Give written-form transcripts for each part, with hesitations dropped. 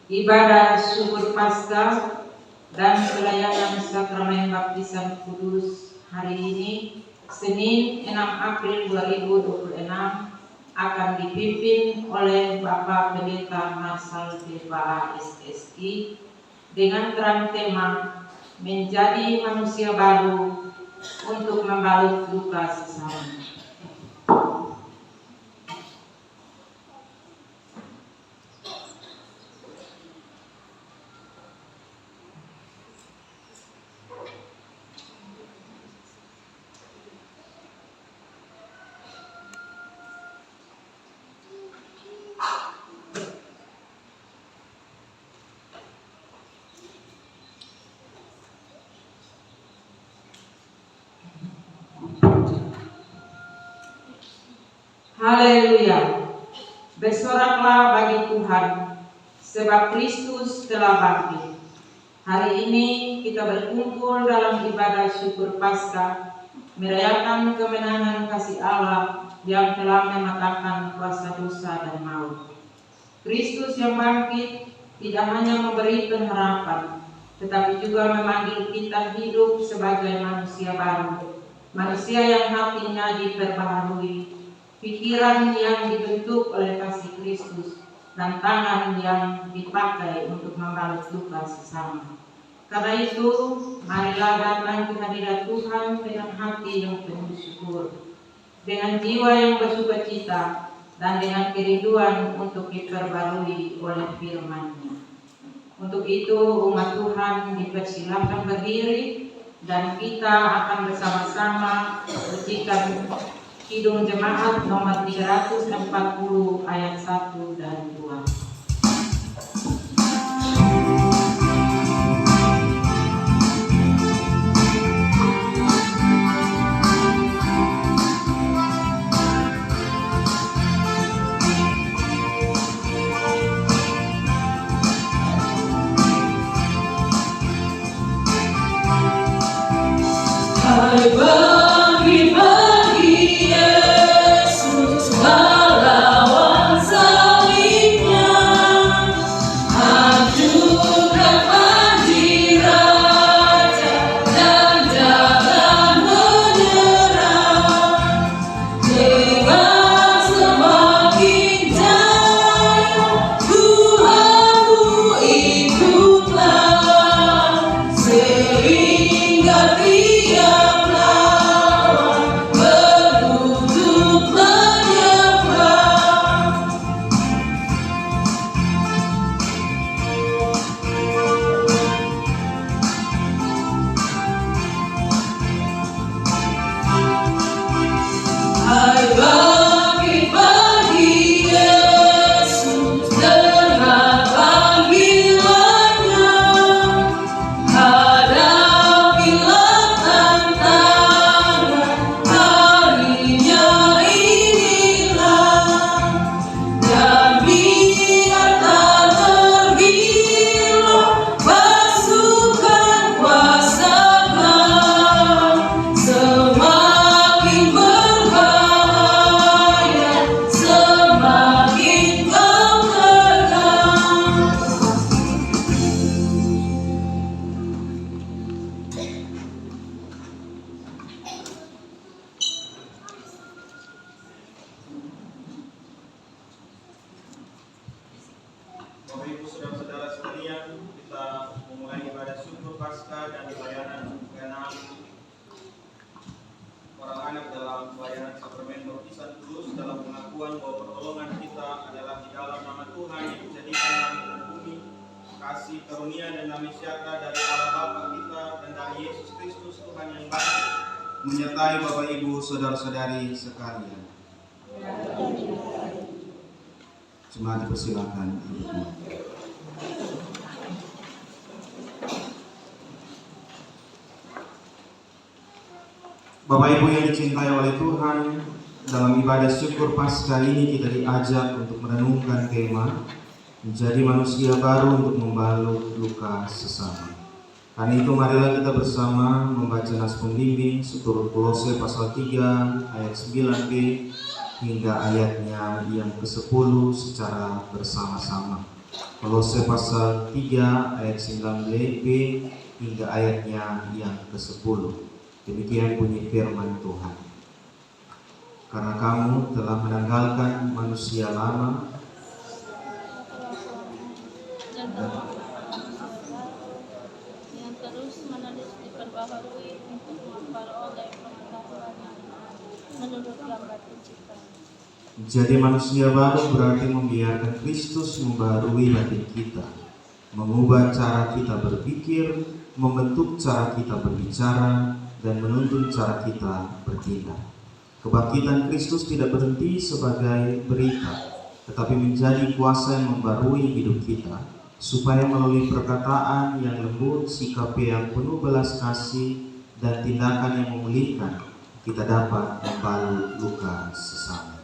ibadah syukur Paskah dan pelayanan sakramen baptisan kudus hari ini Senin 6 April 2026 akan dipimpin oleh Bapak Pendeta Marsal Deva SSI dengan terang tema menjadi manusia baru untuk membalut luka sesama. Haleluya, bersoraklah bagi Tuhan, sebab Kristus telah bangkit. Hari ini kita berkumpul dalam ibadah syukur Paskah, merayakan kemenangan kasih Allah yang telah mematahkan kuasa dosa dan maut. Kristus yang bangkit tidak hanya memberi pengharapan, tetapi juga memanggil kita hidup sebagai manusia baru, manusia yang hatinya diperbaharui, pikiran yang dibentuk oleh kasih Kristus, dan tangan yang dipakai untuk membalut luka sesama. Karena itu, marilah datang ke hadirat Tuhan dengan hati yang penuh syukur, dengan jiwa yang bersukacita, dan dengan kerinduan untuk diperbarui oleh firman-Nya. Untuk itu, umat Tuhan dipersilakan berdiri, dan kita akan bersama-sama menyanyikan Kidung Jemaat nomor 340 ayat 1 dan 2. Menyertai Bapak Ibu saudara-saudari sekalian. Jemaat dipersilakan. Bapak Ibu yang dicintai oleh Tuhan, dalam ibadah syukur Paskah ini kita diajak untuk merenungkan tema menjadi manusia baru untuk membalut luka sesama. Karena itu marilah kita bersama membaca nas pembimbing seturut Kolose pasal 3 ayat 9b hingga ayatnya yang ke-10 secara bersama-sama. Kolose pasal 3 ayat 9b hingga ayatnya yang ke-10. Demikian bunyi firman Tuhan. Karena kamu telah menanggalkan manusia lama yang terus menerus diperbaharui untuk memperoleh pengetahuan menurut gambar penciptaan. Jadi manusia baru berarti membiarkan Kristus membaharui batin kita, mengubah cara kita berpikir, membentuk cara kita berbicara, dan menuntun cara kita bertindak. Kebangkitan Kristus tidak berhenti sebagai berita, tetapi menjadi kuasa yang membarui hidup kita, supaya melalui perkataan yang lembut, sikap yang penuh belas kasih, dan tindakan yang memulihkan, kita dapat membalut luka sesama.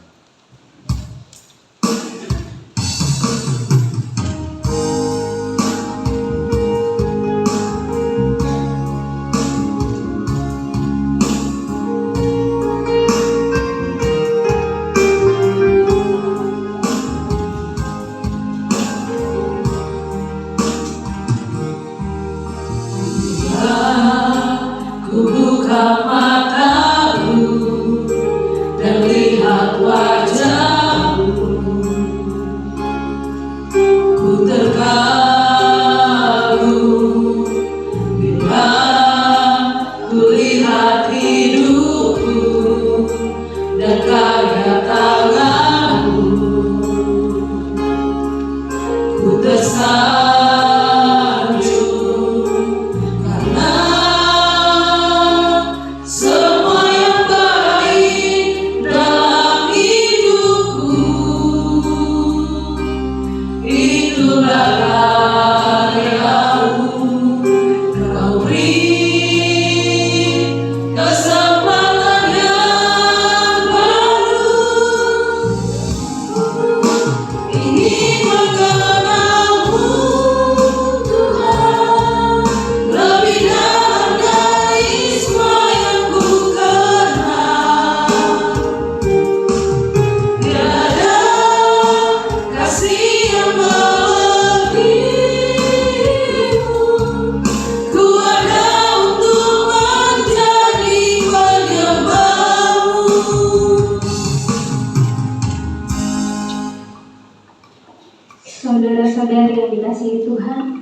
Saudara-saudari yang dikasihi Tuhan,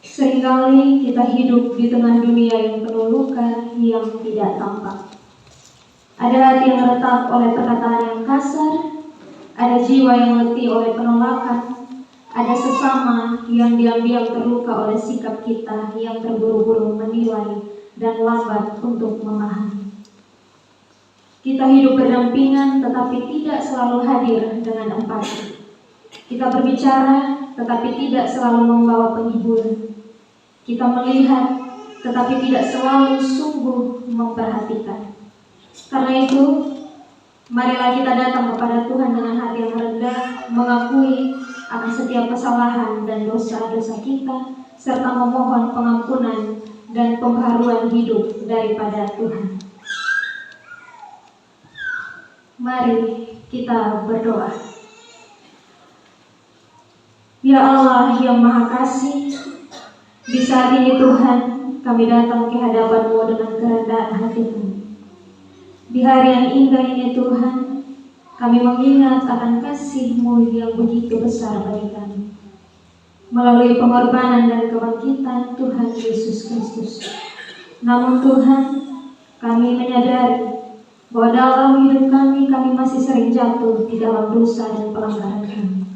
seringkali kita hidup di tengah dunia yang penuh luka yang tidak tampak. Ada hati yang retak oleh perkataan yang kasar, ada jiwa yang letih oleh penolakan, ada sesama yang diam-diam terluka oleh sikap kita yang terburu-buru menilai dan lambat untuk memahami. Kita hidup berdampingan tetapi tidak selalu hadir dengan empati. Kita berbicara tetapi tidak selalu membawa penghiburan. Kita melihat tetapi tidak selalu sungguh memperhatikan. Karena itu, marilah kita datang kepada Tuhan dengan hati yang rendah, mengakui akan setiap kesalahan dan dosa-dosa kita, serta memohon pengampunan dan pembaharuan hidup daripada Tuhan. Mari kita berdoa. Ya Allah yang Maha Kasih, di saat ini Tuhan, kami datang ke hadapan-Mu dengan kerendahan hati kami. Di hari yang indah ini Tuhan, kami mengingat akan kasih-Mu yang begitu besar bagi kami. Melalui pengorbanan dan kebangkitan Tuhan Yesus Kristus. Namun Tuhan, kami menyadari bahwa dalam hidup kami masih sering jatuh di dalam dosa dan pelanggaran kami.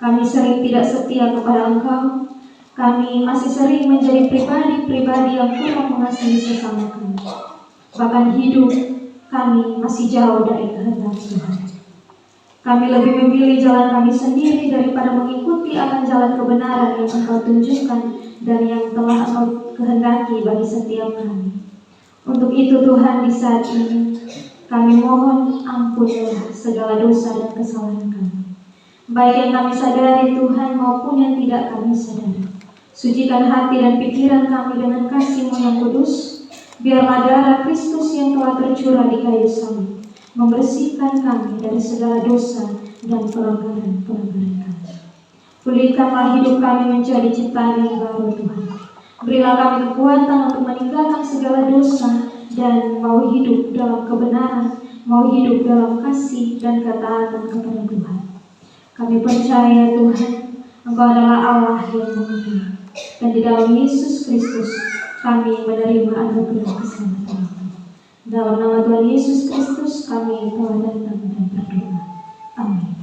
Kami sering tidak setia kepada Engkau. Kami masih sering menjadi pribadi-pribadi yang kurang mengasihi sesama kami. Bahkan hidup kami masih jauh dari kehendak Tuhan. Kami lebih memilih jalan kami sendiri daripada mengikuti akan jalan kebenaran yang Engkau tunjukkan dan yang telah Engkau kehendaki bagi setiap kami. Untuk itu Tuhan, di saat ini kami mohon ampunilah segala dosa dan kesalahan kami, baik yang kami sadari Tuhan maupun yang tidak kami sadari. Sucikan hati dan pikiran kami dengan kasih-Mu yang kudus. Biarlah darah Kristus yang telah tercurah di kayu salib membersihkan kami dari segala dosa dan pelanggaran kami. Pulihkanlah hidup kami menjadi ciptaan yang baru Tuhan. Berilah kami kekuatan untuk meninggalkan segala dosa dan mau hidup dalam kebenaran, mau hidup dalam kasih dan ketaatan kepada Tuhan. Kami percaya Tuhan, Engkau adalah Allah yang mengutus, dan di dalam Yesus Kristus kami menerima anugerah keselamatan. Dalam nama Tuhan Yesus Kristus kami telah datang dan berdoa. Amin.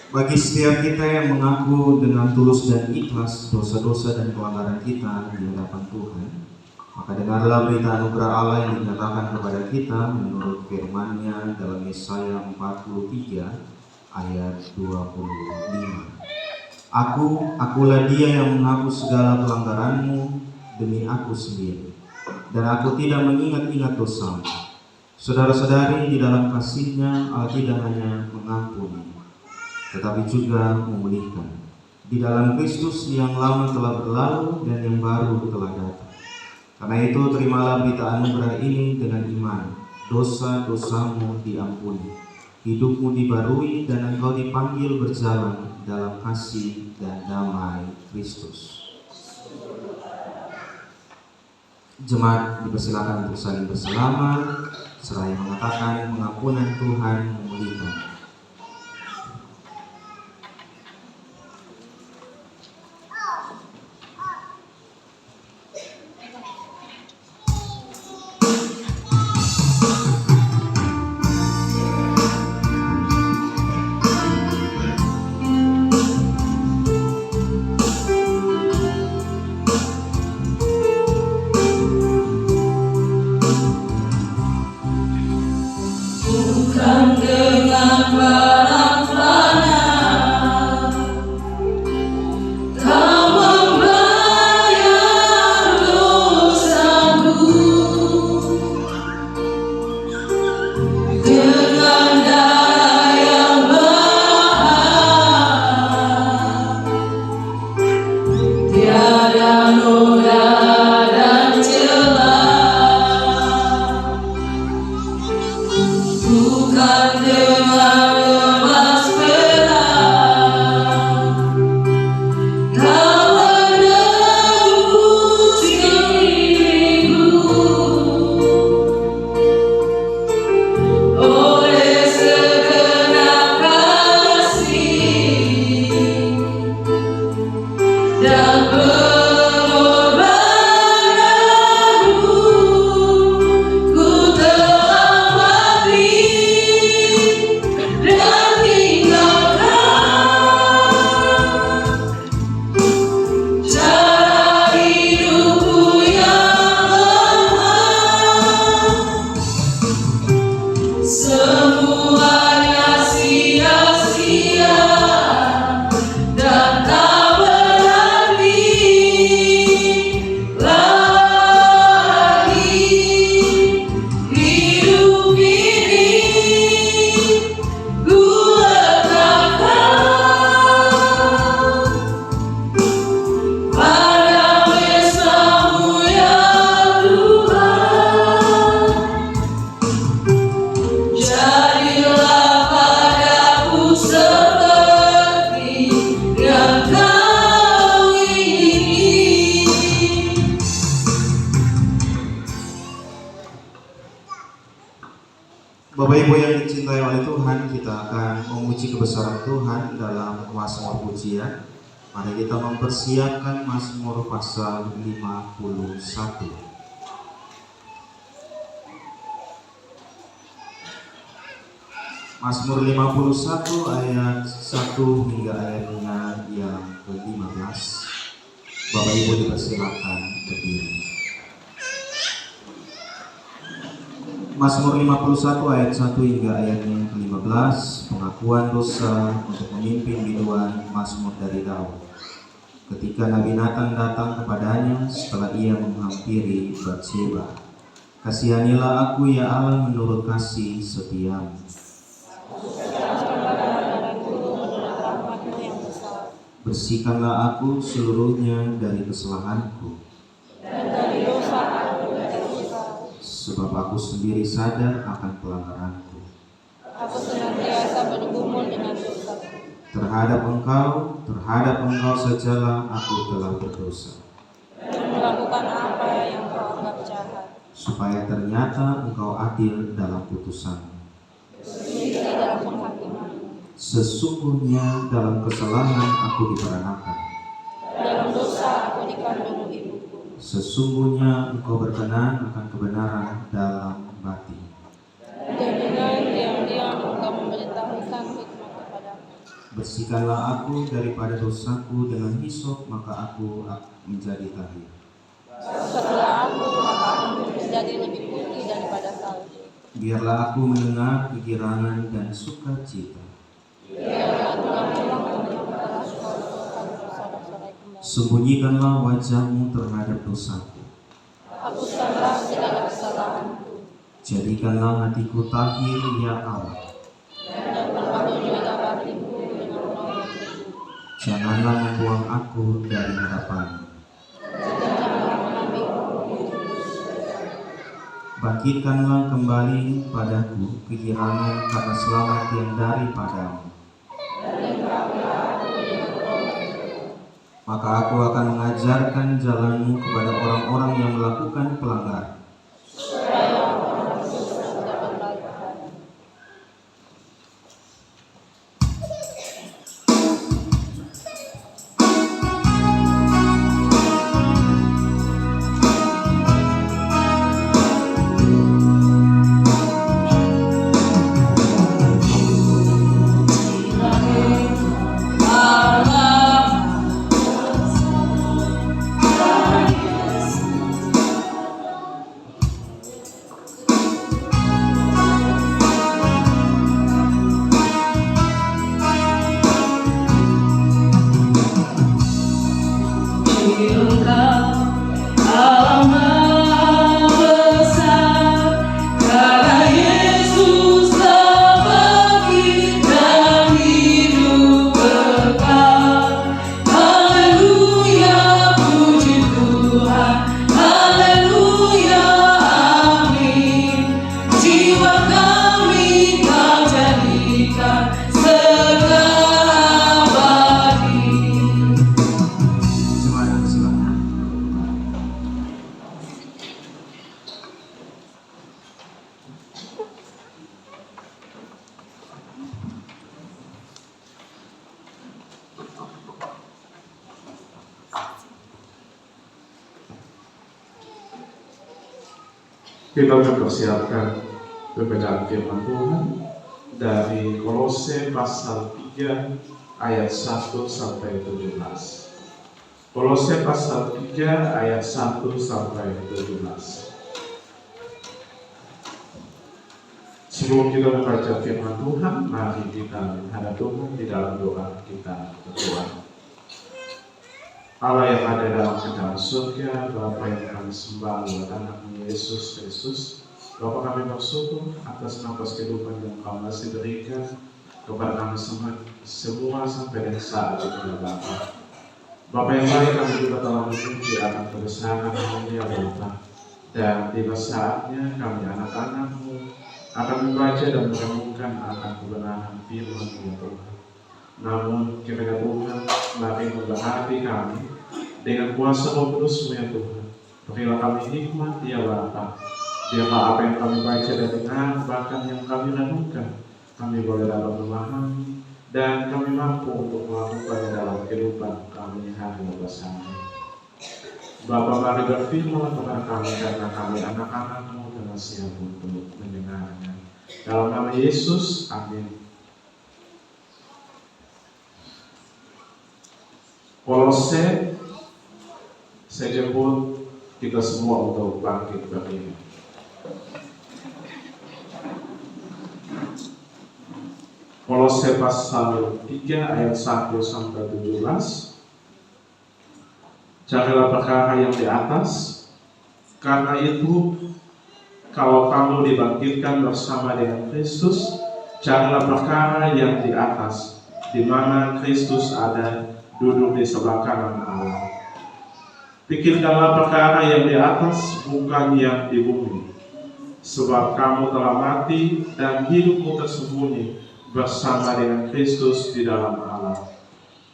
Bagi setiap kita yang mengaku dengan tulus dan ikhlas dosa-dosa dan pelanggaran kita di hadapan Tuhan, maka dengarlah berita anugerah Allah yang dinyatakan kepada kita menurut firman-Nya dalam Yesaya 43 ayat 25. Akulah dia yang menghapus segala pelanggaranmu demi aku sendiri, dan aku tidak mengingat-ingat dosamu. Saudara-saudari, di dalam kasih-Nya Allah tidak hanya mengampuni, tetapi juga memulihkan. Di dalam Kristus yang lama telah berlalu dan yang baru telah datang. Karena itu terimalah berita anugerah ini dengan iman. Dosa-dosamu diampuni, hidupmu dibarui, dan engkau dipanggil berjalan dalam kasih dan damai Kristus. Jemaat dipersilakan untuk saling bersalaman, seraya mengatakan pengampunan Tuhan memulihkan. Bapak Ibu yang dicintai oleh Tuhan, kita akan memuji kebesaran Tuhan dalam Mazmur pujian. Mari kita mempersiapkan Mazmur pasal 51. Mazmur 51 ayat 1 hingga ayatnya yang ke-15. Bapak Ibu dipersilakan berdiri. Mazmur 51 ayat 1 hingga ayatnya yang ke-15, pengakuan dosa untuk memimpin biduan Mazmur dari Daud. Ketika Nabi Nathan datang kepadanya setelah ia menghampiri Batsheba. Kasihanilah aku ya Allah menurut kasih setiamu. Bersihkanlah aku seluruhnya dari kesalahanku. Sebab aku sendiri sadar akan pelanggaranku. Aku senantiasa bergumul dengan dosa. Terhadap engkau sajalah aku telah berdosa. Dan melakukan apa yang kau anggap jahat. Supaya ternyata engkau adil dalam putusanmu. Teliti dalam penghakiman. Sesungguhnya dalam kesalahan aku diperanakan. Dalam dosa aku dikandung ibuku. Sesungguhnya engkau berkenan akan kebenaran dalam batin. Dan dengan diam-diam engkau memberitahukan hikmat kepadaku. Bersihkanlah aku daripada dosaku dengan hisop, maka aku menjadi tahir. Setelah aku, maka aku menjadi lebih putih daripada salju. Biarlah aku mendengar kegirangan dan sukacita. Biarlah tulang-tulang yang telah kau lakukan bersorak-sorai kembali. Sembunyikanlah wajahmu terhadap dosaku. Hapuskanlah segala kesalahanku. Jadikanlah hatiku tahir ya Allah. Dan perbahagialah batinku dengan roh yang teduh. Janganlah membuang aku dari hadapanmu. Dan janganlah mengambilku. Bangkitkanlah kembali padaku kegirangan karena selamat yang daripadamu. Maka aku akan mengajarkan jalanmu kepada orang-orang yang melakukan pelanggaran. Kita mempersiapkan pembacaan firman Tuhan dari Kolose pasal 3 ayat 1 sampai 17. Kolose pasal 3 ayat 1 sampai 17. Sebelum kita membaca firman Tuhan, mari kita menghadap Tuhan di dalam doa kita berdua. Allah yang ada dalam kerajaan surga, Bapa yang kami sembah lewat anak-Mu Yesus Kristus, Bapa kami bersyukur atas nafas kehidupan yang Kau masih berikan kepada kami semua sampai dengan saat ini, Bapa. Bapa yang baik, kami juga telah memuji akan kebesaran-Mu ya Bapa. Dan tiba saatnya kami anak-anak-Mu akan membaca dan merenungkan akan kebenaran firman-Mu ya Tuhan. Namun kiranya Tuhan mari membuka hati kami dengan kuasa Roh Kudus-Mu ya Tuhan. Berilah kami hikmat ya Bapa, Biarlah apa yang kami baca dan dengar, bahkan yang kami renungkan, kami boleh dapat memahami dan kami mampu untuk melakukannya dalam kehidupan kami hari bersama. Bapa, mari berfirman kepada kami karena kami anak-anak-Mu dengan siap untuk mendengarnya. Dalam nama Yesus, amin. Kolose, saya jemput kita semua untuk bangkit berdiri. Kolose pasal 3 ayat 1 sampai 17. Carilah perkara yang di atas, karena itu kalau kamu dibangkitkan bersama dengan Kristus, carilah perkara yang di atas, di mana Kristus ada, duduk di sebelah kanan Allah. Pikirkanlah perkara yang di atas, bukan yang di bumi, sebab kamu telah mati dan hidupmu tersembunyi bersama dengan Kristus di dalam Allah.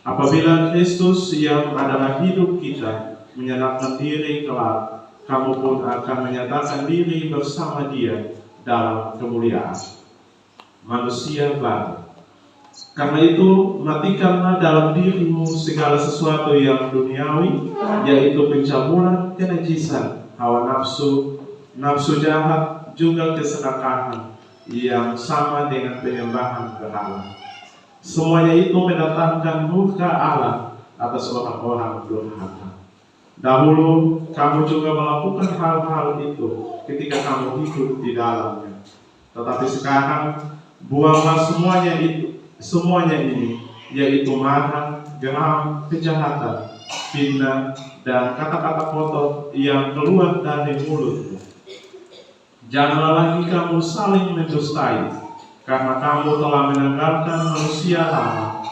Apabila Kristus yang adalah hidup kita menyatakan diri kelak, kamu pun akan menyatakan diri bersama Dia dalam kemuliaan. Manusia baru. Karena itu, matikanlah dalam dirimu segala sesuatu yang duniawi, yaitu pencabulan, kenajisan, hawa nafsu, nafsu jahat, juga keserakahan yang sama dengan penyembahan berhala. Semuanya itu mendatangkan murka Allah atas orang-orang durhaka. Dahulu kamu juga melakukan hal-hal itu ketika kamu hidup di dalamnya. Tetapi sekarang buanglah semuanya ini, yaitu marah, geram, kejahatan, fitnah, dan kata-kata kotor yang keluar dari mulutmu. Janganlah lagi kamu saling mendustai, karena kamu telah meninggalkan manusia lama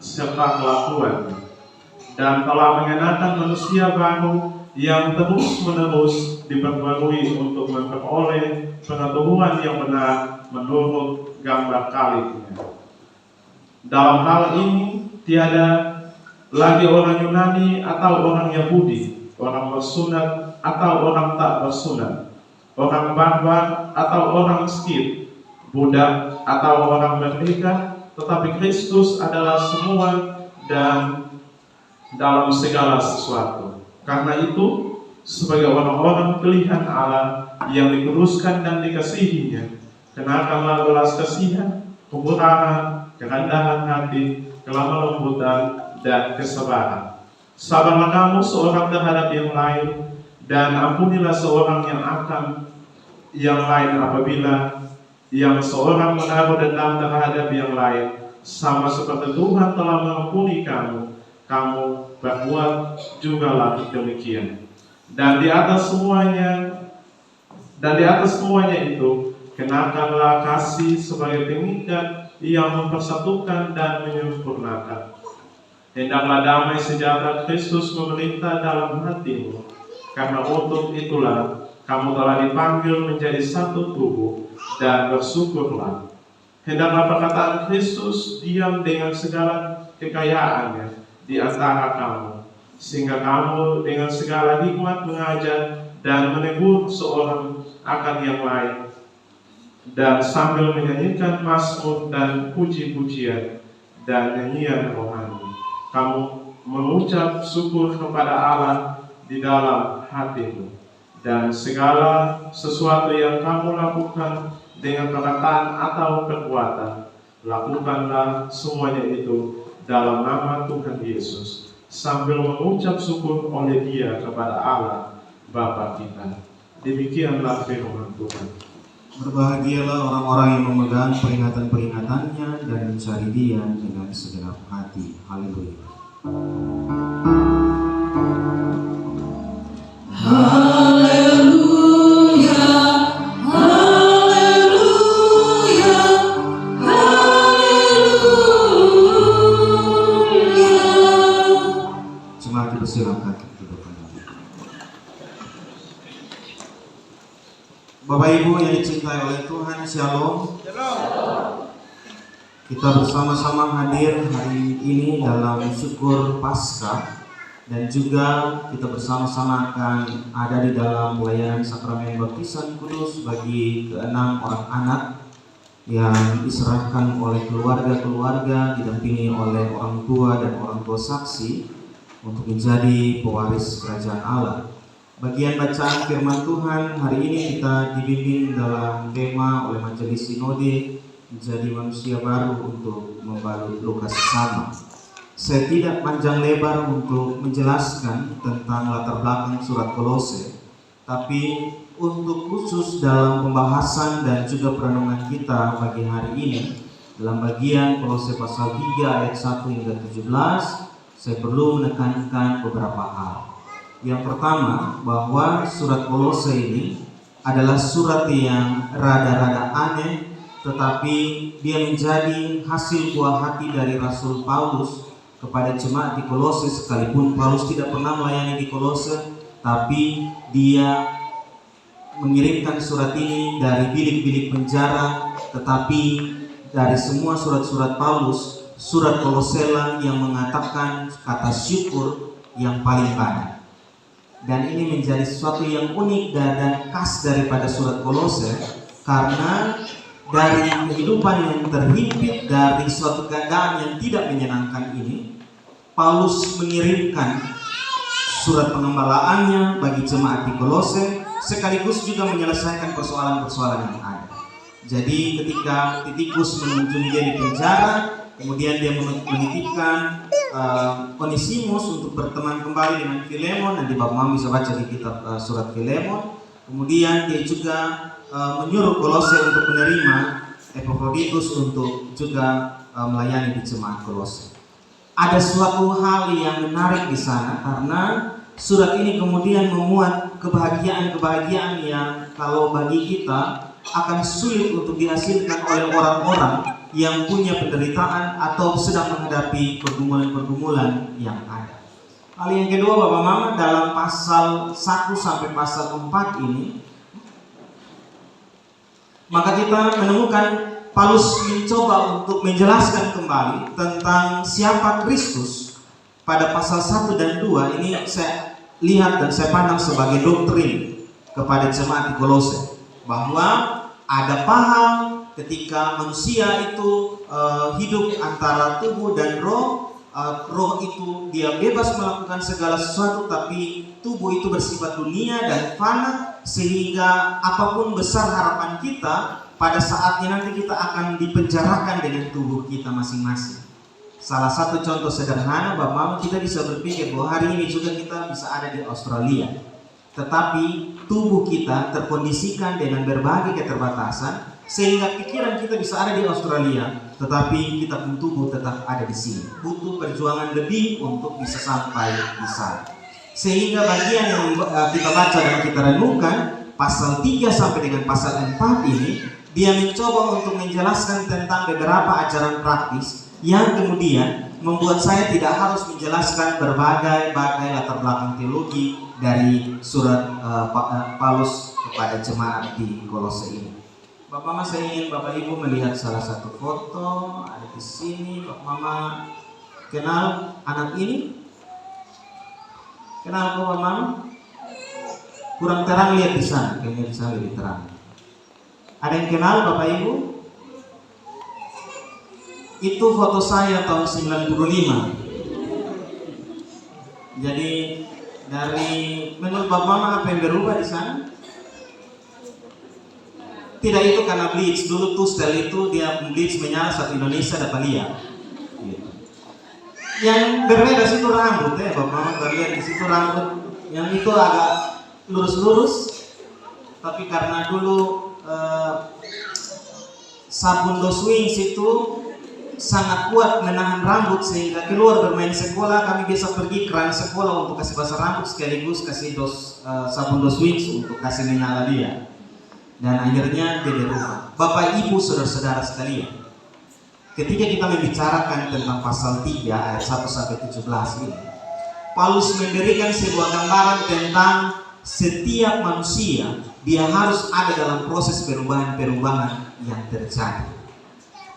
serta kelakuannya, dan telah mengenakan manusia baru yang terus-menerus diperbarui untuk memperoleh pengetahuan yang benar menurut gambar kalinya. Dalam hal ini tiada lagi orang Yunani atau orang Yahudi, orang bersunat atau orang tak bersunat, orang barbar atau orang miskin, budak atau orang merdeka, tetapi Kristus adalah semua dan dalam segala sesuatu. Karena itu, sebagai orang-orang pilihan Allah yang dikuduskan dan dikasihinya, kenakanlah belas kasihan, kemurahan, kerendahan hati, kelemah lembutan, dan kesabaran. Sabarlah kamu seorang terhadap yang lain, dan ampunilah seorang yang lain apabila yang seorang menaruh dendam terhadap yang lain, sama seperti Tuhan telah mengampuni kamu, kamu berbuat jugalah demikian. Dan di atas semuanya itu, kenakanlah kasih sebagai pengikat yang mempersatukan dan menyempurnakan. Hendaklah damai sejahtera Kristus memerintah dalam hatimu, karena untuk itulah kamu telah dipanggil menjadi satu tubuh, dan bersyukurlah. Hendaklah perkataan Kristus diam dengan segala kekayaannya di antara kamu, sehingga kamu dengan segala hikmat mengajar dan menegur seorang akan yang lain, dan sambil menyanyikan mazmur dan puji-pujian dan nyanyian rohani, kamu mengucap syukur kepada Allah di dalam hatimu. Dan segala sesuatu yang kamu lakukan dengan perkataan atau perbuatan, lakukanlah semuanya itu dalam nama Tuhan Yesus, sambil mengucap syukur oleh Dia kepada Allah Bapa kita. Demikianlah firman Tuhan. Berbahagialah orang-orang yang memegang peringatan-peringatannya dan mencari Dia dengan segenap hati. Haleluya. Bapak Ibu yang dicintai oleh Tuhan, Shalom. Kita bersama-sama hadir hari ini dalam syukur Paskah dan juga kita bersama-sama akan ada di dalam pelayanan sakramen baptisan kudus bagi ke-6 orang anak yang diserahkan oleh keluarga-keluarga didampingi oleh orang tua dan orang tua saksi untuk menjadi pewaris kerajaan Allah. Bagian bacaan firman Tuhan hari ini kita dibimbing dalam tema oleh Majelis Sinode menjadi manusia baru untuk membalut luka sesama. Saya tidak panjang lebar untuk menjelaskan tentang latar belakang surat Kolose, tapi untuk khusus dalam pembahasan dan juga perenungan kita pagi hari ini dalam bagian Kolose pasal 3 ayat 1 hingga 17, saya perlu menekankan beberapa hal. Yang pertama, bahwa surat Kolose ini adalah surat yang rada-rada aneh, tetapi dia menjadi hasil buah hati dari Rasul Paulus kepada jemaat di Kolose, sekalipun Paulus tidak pernah melayani di Kolose, tapi dia mengirimkan surat ini dari bilik-bilik penjara. Tetapi dari semua surat-surat Paulus, surat Kolose yang mengatakan kata syukur yang paling banyak. Dan ini menjadi sesuatu yang unik dan khas daripada surat Kolose, karena dari kehidupan yang terhimpit dari suatu keadaan yang tidak menyenangkan ini, Paulus mengirimkan surat pengembalaannya bagi jemaat di Kolose, sekaligus juga menyelesaikan persoalan-persoalan yang ada. Jadi ketika Titikus mengunjungi dia di penjara, kemudian dia menitipkan Onesimus untuk berteman kembali dengan Filemon. Nanti Bapak Mama bisa baca di kitab surat Filemon. Kemudian dia juga menyuruh Kolose untuk menerima Epaphroditus untuk juga melayani di jemaat Kolose. Ada suatu hal yang menarik di sana, karena surat ini kemudian memuat kebahagiaan-kebahagiaan yang kalau bagi kita akan sulit untuk dihasilkan oleh orang-orang yang punya penderitaan atau sedang menghadapi pergumulan-pergumulan yang ada. Hal yang kedua, Bapak Mama, dalam pasal 1 sampai pasal 4 ini, maka kita menemukan Paulus mencoba untuk menjelaskan kembali tentang siapa Kristus. Pada pasal 1 dan 2 ini saya lihat dan saya pandang sebagai doktrin kepada jemaat di Kolose, bahwa ada paham ketika manusia itu hidup antara tubuh dan roh. Roh itu dia bebas melakukan segala sesuatu, tapi tubuh itu bersifat dunia dan fana, sehingga apapun besar harapan kita, pada saatnya nanti kita akan dipenjarakan dengan tubuh kita masing-masing. Salah satu contoh sederhana, Bapak Mama, kita bisa berpikir bahwa hari ini juga kita bisa ada di Australia, tetapi tubuh kita terkondisikan dengan berbagai keterbatasan, sehingga pikiran kita bisa ada di Australia, tetapi kita pun tubuh tetap ada di sini. Butuh perjuangan lebih untuk bisa sampai di sana. Sehingga bagian yang kita baca dan kita renungkan, pasal 3 sampai dengan pasal 4 ini, dia mencoba untuk menjelaskan tentang beberapa ajaran praktis yang kemudian membuat saya tidak harus menjelaskan berbagai latar belakang teologi dari surat Paulus kepada jemaat di Kolose ini. Bapak Mama, saya ingin Bapak Ibu melihat salah satu foto ada di sini. Bapak Mama kenal anak ini? Kenal Bapak Mama? Kurang terang, lihat di sana, kayaknya di sana lebih terang. Ada yang kenal Bapak Ibu? Itu foto saya tahun 95. Jadi dari menurut Bapak Mama apa yang berubah di sana? Tidak, itu karena bleach. Dulu tuh style itu dia bleach menyala satu Indonesia dapat lihat. Gitu. Yang berbeda situ rambut ya, Bapak Mama terlihat di situ rambut yang itu agak lurus-lurus, tapi karena dulu sabun dos wings itu sangat kuat menahan rambut, sehingga keluar bermain sekolah kami biasa pergi keran sekolah untuk kasih basah rambut sekaligus kasih sabun dos wings untuk kasih menyala dia. Dan akhirnya dia dirubah. Bapak Ibu saudara-saudara sekalian, ketika kita membicarakan tentang pasal 3 ayat 1 sampai 17 ini, Paulus memberikan sebuah gambaran tentang setiap manusia dia harus ada dalam proses perubahan-perubahan yang terjadi.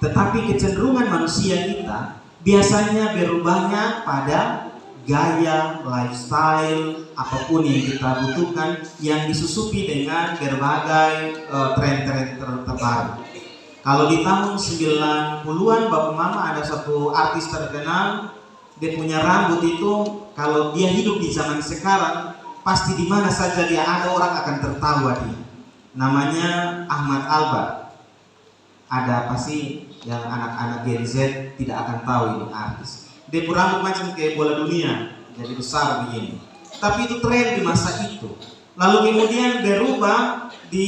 Tetapi kecenderungan manusia kita biasanya berubahnya pada gaya, lifestyle, apapun yang kita butuhkan yang disusupi dengan berbagai tren-tren terbaru. Kalau di tahun 90-an Bapak Mama ada satu artis terkenal, dia punya rambut itu kalau dia hidup di zaman sekarang pasti di mana saja dia ada orang akan tertawa dia. Namanya Ahmad Albar. Ada pasti yang anak-anak Gen Z tidak akan tahu ini artis. Dia rambut macam kayak bola dunia, jadi besar begini. Tapi itu tren di masa itu. Lalu kemudian berubah di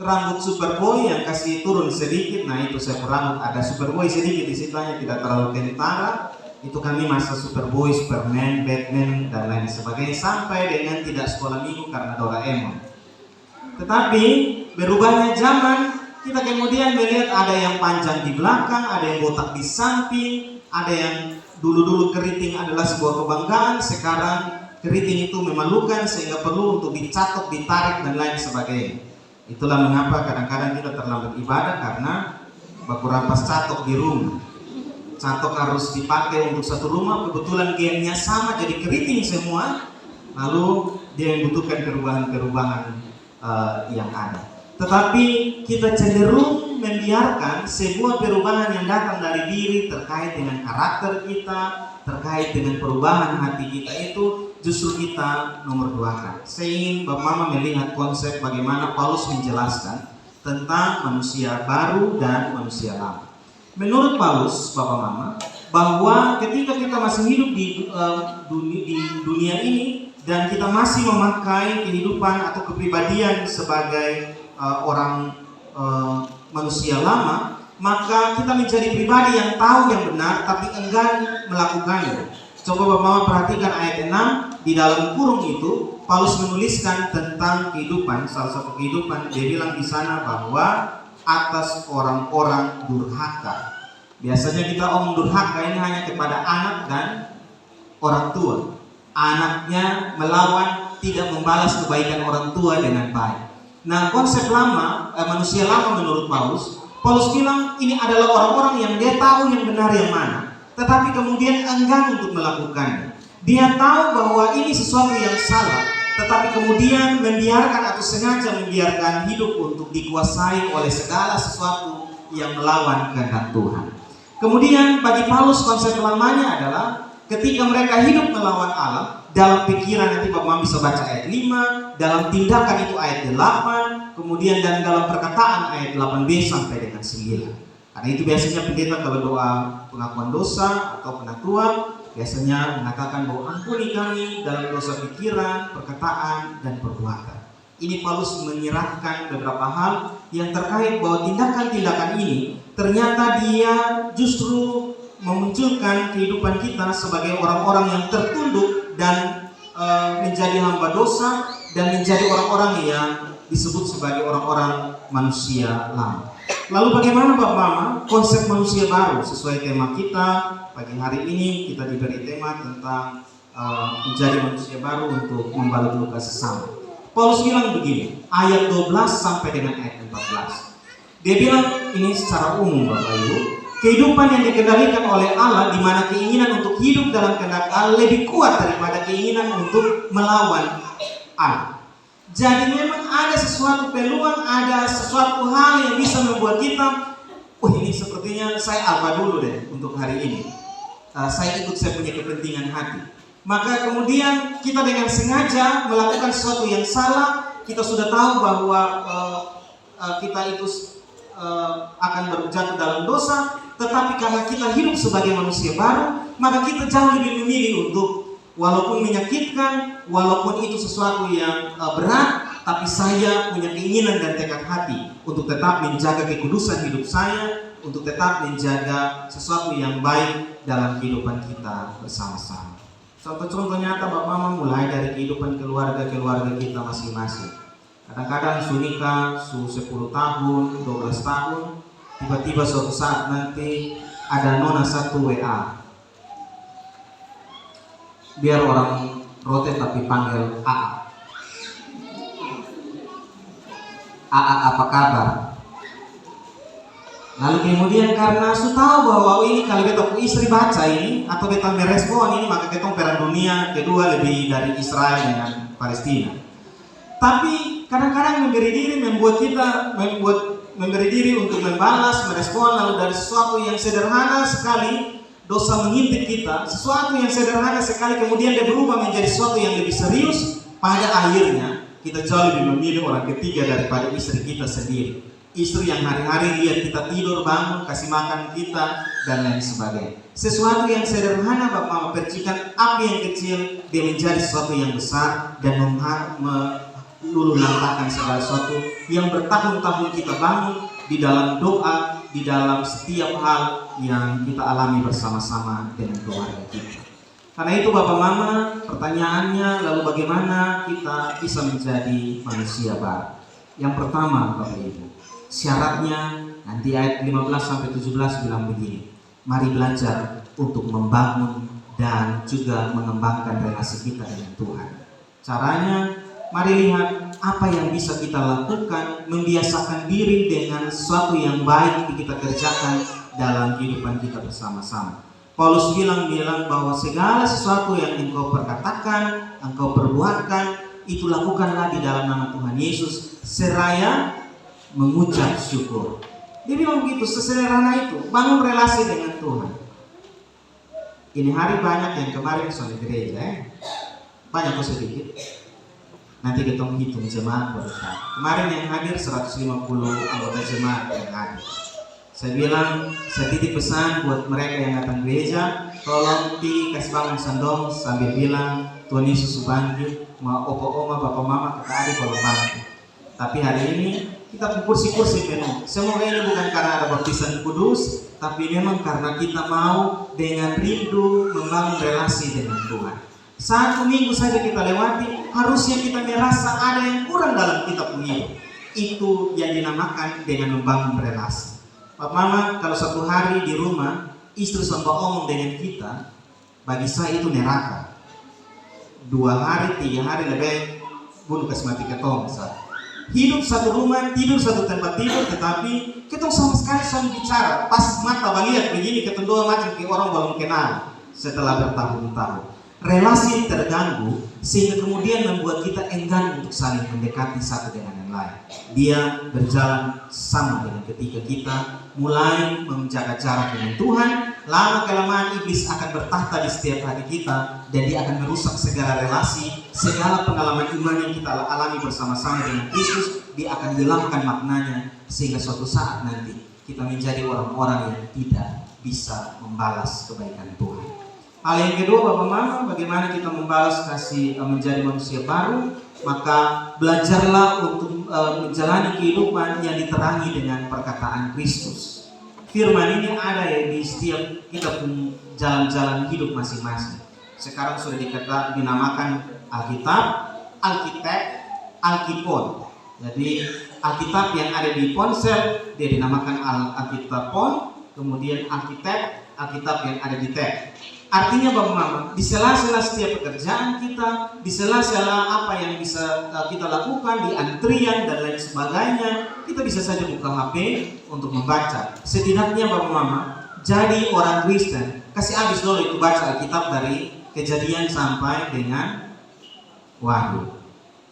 rambut Superboy yang kasih turun sedikit. Nah itu saya rambut ada Superboy sedikit di situ, tidak terlalu kentara. Itu kami masa Superboy, Superman, Batman dan lain sebagainya sampai dengan tidak sekolah minggu karena Doraemon. Tetapi berubahnya zaman, kita kemudian melihat ada yang panjang di belakang, ada yang botak di samping, ada yang dulu-dulu keriting adalah sebuah kebanggaan, sekarang keriting itu memalukan sehingga perlu untuk dicatok, ditarik dan lain sebagainya. Itulah mengapa kadang-kadang kita terlambat ibadah karena beberapa catok di rumah. Catok harus dipakai untuk satu rumah, kebetulan gennya sama jadi keriting semua, lalu dia membutuhkan perubahan-perubahan yang ada. Tetapi kita cenderung membiarkan sebuah perubahan yang datang dari diri terkait dengan karakter kita, terkait dengan perubahan hati kita itu justru kita nomor 2. Saya ingin Bapak Mama melihat konsep bagaimana Paulus menjelaskan tentang manusia baru dan manusia lama. Menurut Paulus, Bapak Mama, bahwa ketika kita masih hidup di dunia ini dan kita masih memakai kehidupan atau kepribadian sebagai orang manusia lama, maka kita menjadi pribadi yang tahu yang benar tapi enggan melakukannya. Coba Bapak Mama perhatikan ayat 6, di dalam kurung itu Paulus menuliskan tentang kehidupan, salah satu kehidupan. Dia bilang di sana bahwa atas orang-orang durhaka. Biasanya kita omong durhaka ini hanya kepada anak dan orang tua. Anaknya melawan, tidak membalas kebaikan orang tua dengan baik. Nah, konsep lama, manusia lama menurut Paulus bilang ini adalah orang-orang yang dia tahu yang benar yang mana, tetapi kemudian enggan untuk melakukannya. Dia tahu bahwa ini sesuatu yang salah, tetapi kemudian membiarkan atau sengaja membiarkan hidup untuk dikuasai oleh segala sesuatu yang melawan kehendak Tuhan. Kemudian bagi Paulus konsep lamanya adalah ketika mereka hidup melawan Allah, dalam pikiran nanti Bapak bisa baca ayat 5, dalam tindakan itu ayat 8, kemudian dan dalam perkataan ayat 8b sampai dengan 9. Karena itu biasanya pendeta kalau doa pengakuan dosa atau pengakuan biasanya mengatakan bahwa ampuni kami dalam dosa pikiran, perkataan, dan perbuatan. Ini Paulus menyerahkan beberapa hal yang terkait bahwa tindakan-tindakan ini ternyata dia justru memunculkan kehidupan kita sebagai orang-orang yang tertunduk dan menjadi hamba dosa dan menjadi orang-orang yang disebut sebagai orang-orang manusia lama. Lalu bagaimana Bapak Mama konsep manusia baru sesuai tema kita pagi hari ini? Kita diberi tema tentang menjadi manusia baru untuk membalut luka sesama. Paulus bilang begini, ayat 12 sampai dengan ayat 14. Dia bilang ini secara umum Bapak Ibu, kehidupan yang dikendalikan oleh Allah di mana keinginan untuk hidup dalam kehendak Allah lebih kuat daripada keinginan untuk melawan Allah. Jadi memang ada sesuatu peluang, ada sesuatu hal yang bisa membuat kita, ini sepertinya saya apa dulu deh untuk hari ini. Saya ikut saya punya kepentingan hati. Maka kemudian kita dengan sengaja melakukan sesuatu yang salah. Kita sudah tahu bahwa kita itu akan berjatuh dalam dosa. Tetapi karena kita hidup sebagai manusia baru, maka kita jauh lebih memilih untuk walaupun menyakitkan, walaupun itu sesuatu yang berat, tapi saya punya keinginan dan tekad hati untuk tetap menjaga kekudusan hidup saya, untuk tetap menjaga sesuatu yang baik dalam kehidupan kita bersama-sama. Contoh-contoh nyata Bapak Mama mulai dari kehidupan keluarga-keluarga kita masing-masing. Kadang-kadang su nikah, su 10 tahun, 12 tahun, tiba-tiba suatu saat nanti ada nona satu WA. Biar orang rote tapi panggil AA. AA apa kabar? Lalu kemudian karena su tahu bahwa ini kalau beta istri baca ini atau beta merespon ini, maka kita perang dunia kedua lebih dari Israel dengan Palestina. Tapi kadang-kadang memberi diri untuk membalas, merespon, lalu dari sesuatu yang sederhana sekali dosa mengintip kita, sesuatu yang sederhana sekali kemudian dia berubah menjadi sesuatu yang lebih serius. Pada akhirnya kita jauh lebih memilih orang ketiga daripada istri kita sendiri. Istri yang hari-hari lihat kita tidur, bangun, kasih makan kita, dan lain sebagainya. Sesuatu yang sederhana Bapak Mama, percikan api yang kecil, dia menjadi sesuatu yang besar dan meluluhlantahkan segala sesuatu yang bertahun-tahun kita bangun di dalam doa, di dalam setiap hal yang kita alami bersama-sama dengan keluarga kita. Karena itu Bapak Mama, pertanyaannya lalu bagaimana kita bisa menjadi manusia baru? Yang pertama Bapak Ibu, syaratnya nanti ayat 15-17 bilang begini. Mari belajar untuk membangun dan juga mengembangkan relasi kita dengan Tuhan. Caranya, mari lihat apa yang bisa kita lakukan, membiasakan diri dengan sesuatu yang baik kita kerjakan dalam kehidupan kita bersama-sama. Paulus bilang bahwa segala sesuatu yang engkau perkatakan, engkau perbuatkan, itu lakukanlah di dalam nama Tuhan Yesus seraya mengucap syukur. Dia bilang begitu, sesederhana itu, bangun relasi dengan Tuhan. Ini hari banyak yang kemarin soal gereja, banyak atau sedikit. Nanti kita hitung jemaat berkat. Kemarin yang hadir 150 anggota jemaat yang hadir. Saya bilang, saya titip pesan buat mereka yang datang gereja, tolong kasih bangun sandong sambil bilang Tuhan Yesus bantu, mau opa-oma, bapak mama, kakak adik kalau bantu. Tapi hari ini kita kursi-kursi penuh. Semoga ini bukan karena ada baptisan kudus, tapi memang karena kita mau dengan rindu membangun relasi dengan Tuhan. Satu minggu saja kita lewati, harusnya kita merasa ada yang kurang dalam kita punya. Itu yang dinamakan dengan membangun relasi. Pak Mama, kalau satu hari di rumah, istri sampai omong dengan kita, bagi saya itu neraka. 2 hari, 3 hari lebih bunuh kasih mati ketong misalnya. Hidup satu rumah, tidur satu tempat tidur, tetapi kita sama sekali sama bicara. Pas mata lihat begini, kita dua macam kayak orang belum kenal setelah bertahun-tahun. Relasi terganggu sehingga kemudian membuat kita enggan untuk saling mendekati satu dengan yang lain. Dia berjalan sama dengan ketika kita mulai menjaga jarak dengan Tuhan. Lama-kelamaan iblis akan bertahta di setiap hati kita dan dia akan merusak segala relasi, segala pengalaman iman yang kita alami bersama-sama dengan Kristus. Dia akan hilangkan maknanya sehingga suatu saat nanti kita menjadi orang-orang yang tidak bisa membalas kebaikan Tuhan. Hal yang kedua Bapak Mama, bagaimana kita membalas kasih menjadi manusia baru? Maka belajarlah untuk menjalani kehidupan yang diterangi dengan perkataan Kristus. Firman ini ada ya di setiap kita pun jalan-jalan hidup masing-masing. Sekarang sudah dinamakan Alkitab, Alkipon. Jadi Alkitab yang ada di ponsel dia dinamakan Alkitab Pon, kemudian Alkitab yang ada di tab. Artinya Bapak Mama, di sela-sela setiap pekerjaan kita, di sela-sela apa yang bisa kita lakukan di antrian dan lain sebagainya, kita bisa saja buka HP untuk membaca. Setidaknya Bapak Mama, jadi orang Kristen, kasih habis dulu itu baca Alkitab dari Kejadian sampai dengan Wahyu.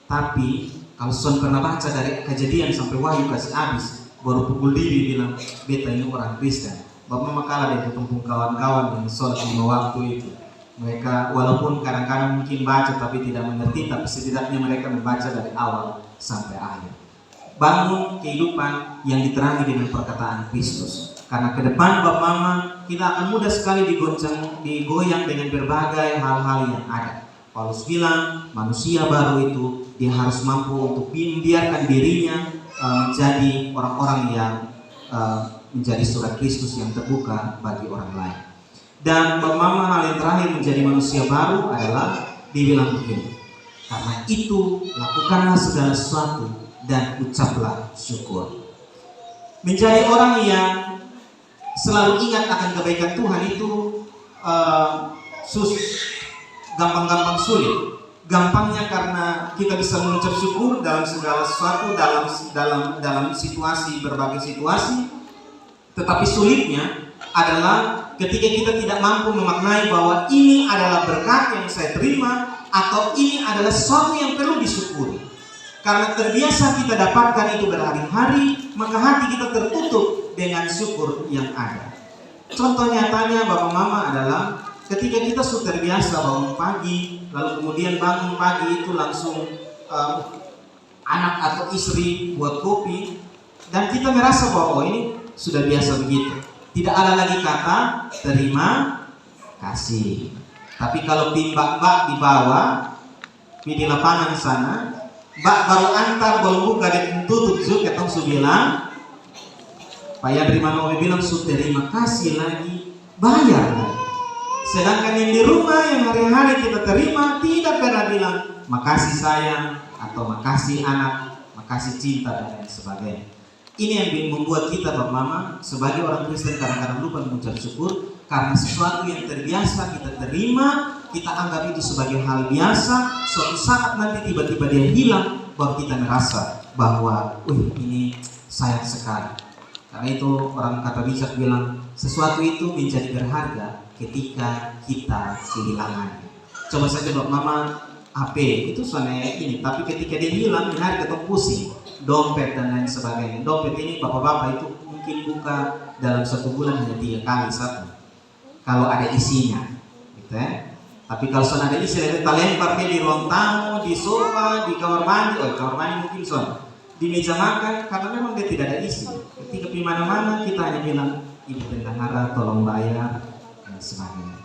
Tapi kalau sudah pernah baca dari Kejadian sampai Wahyu kasih habis, baru pukul diri bilang beta ini orang Kristen. Bapak Mama kalah dari tumpung kawan-kawan yang sholat 5 waktu itu. Mereka walaupun kadang-kadang mungkin baca tapi tidak mengerti, tapi setidaknya mereka membaca dari awal sampai akhir. Bangun kehidupan yang diterangi dengan perkataan Kristus. Karena ke depan Bapak Mama kita akan mudah sekali digoyang dengan berbagai hal-hal yang ada. Paulus bilang manusia baru itu dia harus mampu untuk membiarkan dirinya menjadi orang-orang yang menjadi surat Kristus yang terbuka bagi orang lain. Dan Bapak Mama, hal yang terakhir menjadi manusia baru adalah dibilang begini. Karena itu lakukanlah segala sesuatu dan ucaplah syukur. Menjadi orang yang selalu ingat akan kebaikan Tuhan itu gampang-gampang sulit. Gampangnya karena kita bisa mengucap syukur dalam segala sesuatu, dalam situasi, berbagai situasi. Tetapi sulitnya adalah ketika kita tidak mampu memaknai bahwa ini adalah berkat yang saya terima atau ini adalah sesuatu yang perlu disyukuri. Karena terbiasa kita dapatkan itu berhari-hari, maka hati kita tertutup dengan syukur yang ada. Contoh nyatanya Bapak Mama adalah ketika kita sudah terbiasa bangun pagi, lalu kemudian bangun pagi itu langsung anak atau istri buat kopi, dan kita merasa bahwa ini sudah biasa begitu. Tidak ada lagi kata terima kasih. Tapi kalau mbak di bawah di lapangan sana, mbak baru antar belum buka dan tutup juga ketong su bilang, Pak Yandri Manowe bilang su terima kasih lagi, bayar lagi. Sedangkan yang di rumah yang hari-hari kita terima tidak pernah bilang makasih sayang atau makasih anak, makasih cinta dan lain sebagainya. Ini yang membuat kita Bapak Mama sebagai orang Kristen kadang-kadang lupa mengucap syukur karena sesuatu yang terbiasa kita terima, kita anggap itu sebagai hal biasa. Suatu saat nanti tiba-tiba dia hilang, baru kita merasa bahwa, ini sayang sekali. Karena itu orang kata bijak bilang sesuatu itu menjadi berharga ketika kita kehilangannya. Coba saja Bapak Mama HP itu soalnya ini, tapi ketika dia hilang, hari ketemu pusing. Dompet dan lain sebagainya. Dompet ini bapak-bapak itu mungkin buka dalam 1 bulan hanya 3 kali satu. Kalau ada isinya, gitu ya. Tapi kalau sudah ada isinya, kita lempar di ruang tamu, di sofa, di kamar mandi. Kamar mandi mungkin di meja makan, karena memang dia tidak ada isi. Ketika di mana-mana kita hanya bilang, Ibu bendahara tolong bayar dan sebagainya.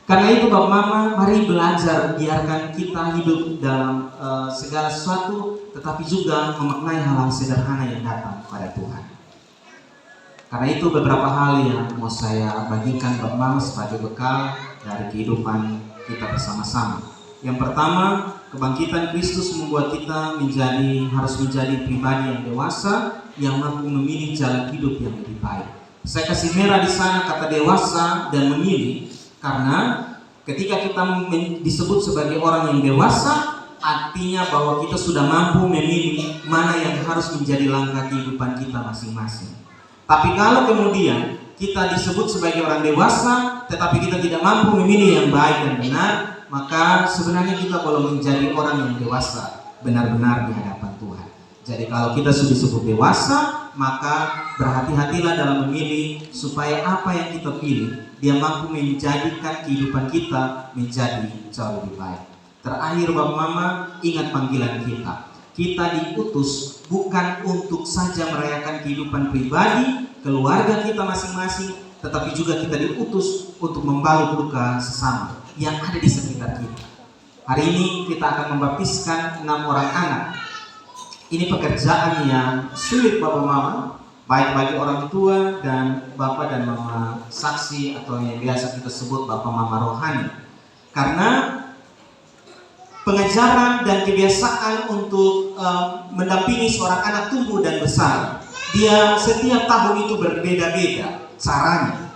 Karena itu Bapak Mama, mari belajar, biarkan kita hidup dalam segala sesuatu, tetapi juga memaknai hal-hal sederhana yang datang pada Tuhan. Karena itu beberapa hal yang mau saya bagikan Bapak Mama sebagai bekal dari kehidupan kita bersama-sama. Yang pertama, kebangkitan Kristus membuat kita harus menjadi pribadi yang dewasa, yang mampu memilih jalan hidup yang lebih baik. Saya kasih merah di sana kata dewasa dan memilih. Karena ketika kita disebut sebagai orang yang dewasa, artinya bahwa kita sudah mampu memilih mana yang harus menjadi langkah kehidupan kita masing-masing. Tapi kalau kemudian kita disebut sebagai orang dewasa, tetapi kita tidak mampu memilih yang baik dan benar, maka sebenarnya kita belum menjadi orang yang dewasa benar-benar di hadapan Tuhan. Jadi kalau kita sudah disebut dewasa, maka berhati-hatilah dalam memilih supaya apa yang kita pilih dia mampu menjadikan kehidupan kita menjadi jauh lebih baik. Terakhir Bapak Mama, ingat panggilan kita. Kita diutus bukan untuk saja merayakan kehidupan pribadi, keluarga kita masing-masing, tetapi juga kita diutus untuk membalut luka sesama yang ada di sekitar kita. Hari ini kita akan membaptiskan 6 orang anak. Ini pekerjaan yang sulit Bapak Mama, baik bagi orang tua dan Bapak dan Mama saksi atau yang biasa kita sebut Bapak Mama rohani. Karena pengajaran dan kebiasaan untuk mendampingi seorang anak tumbuh dan besar, dia setiap tahun itu berbeda-beda caranya.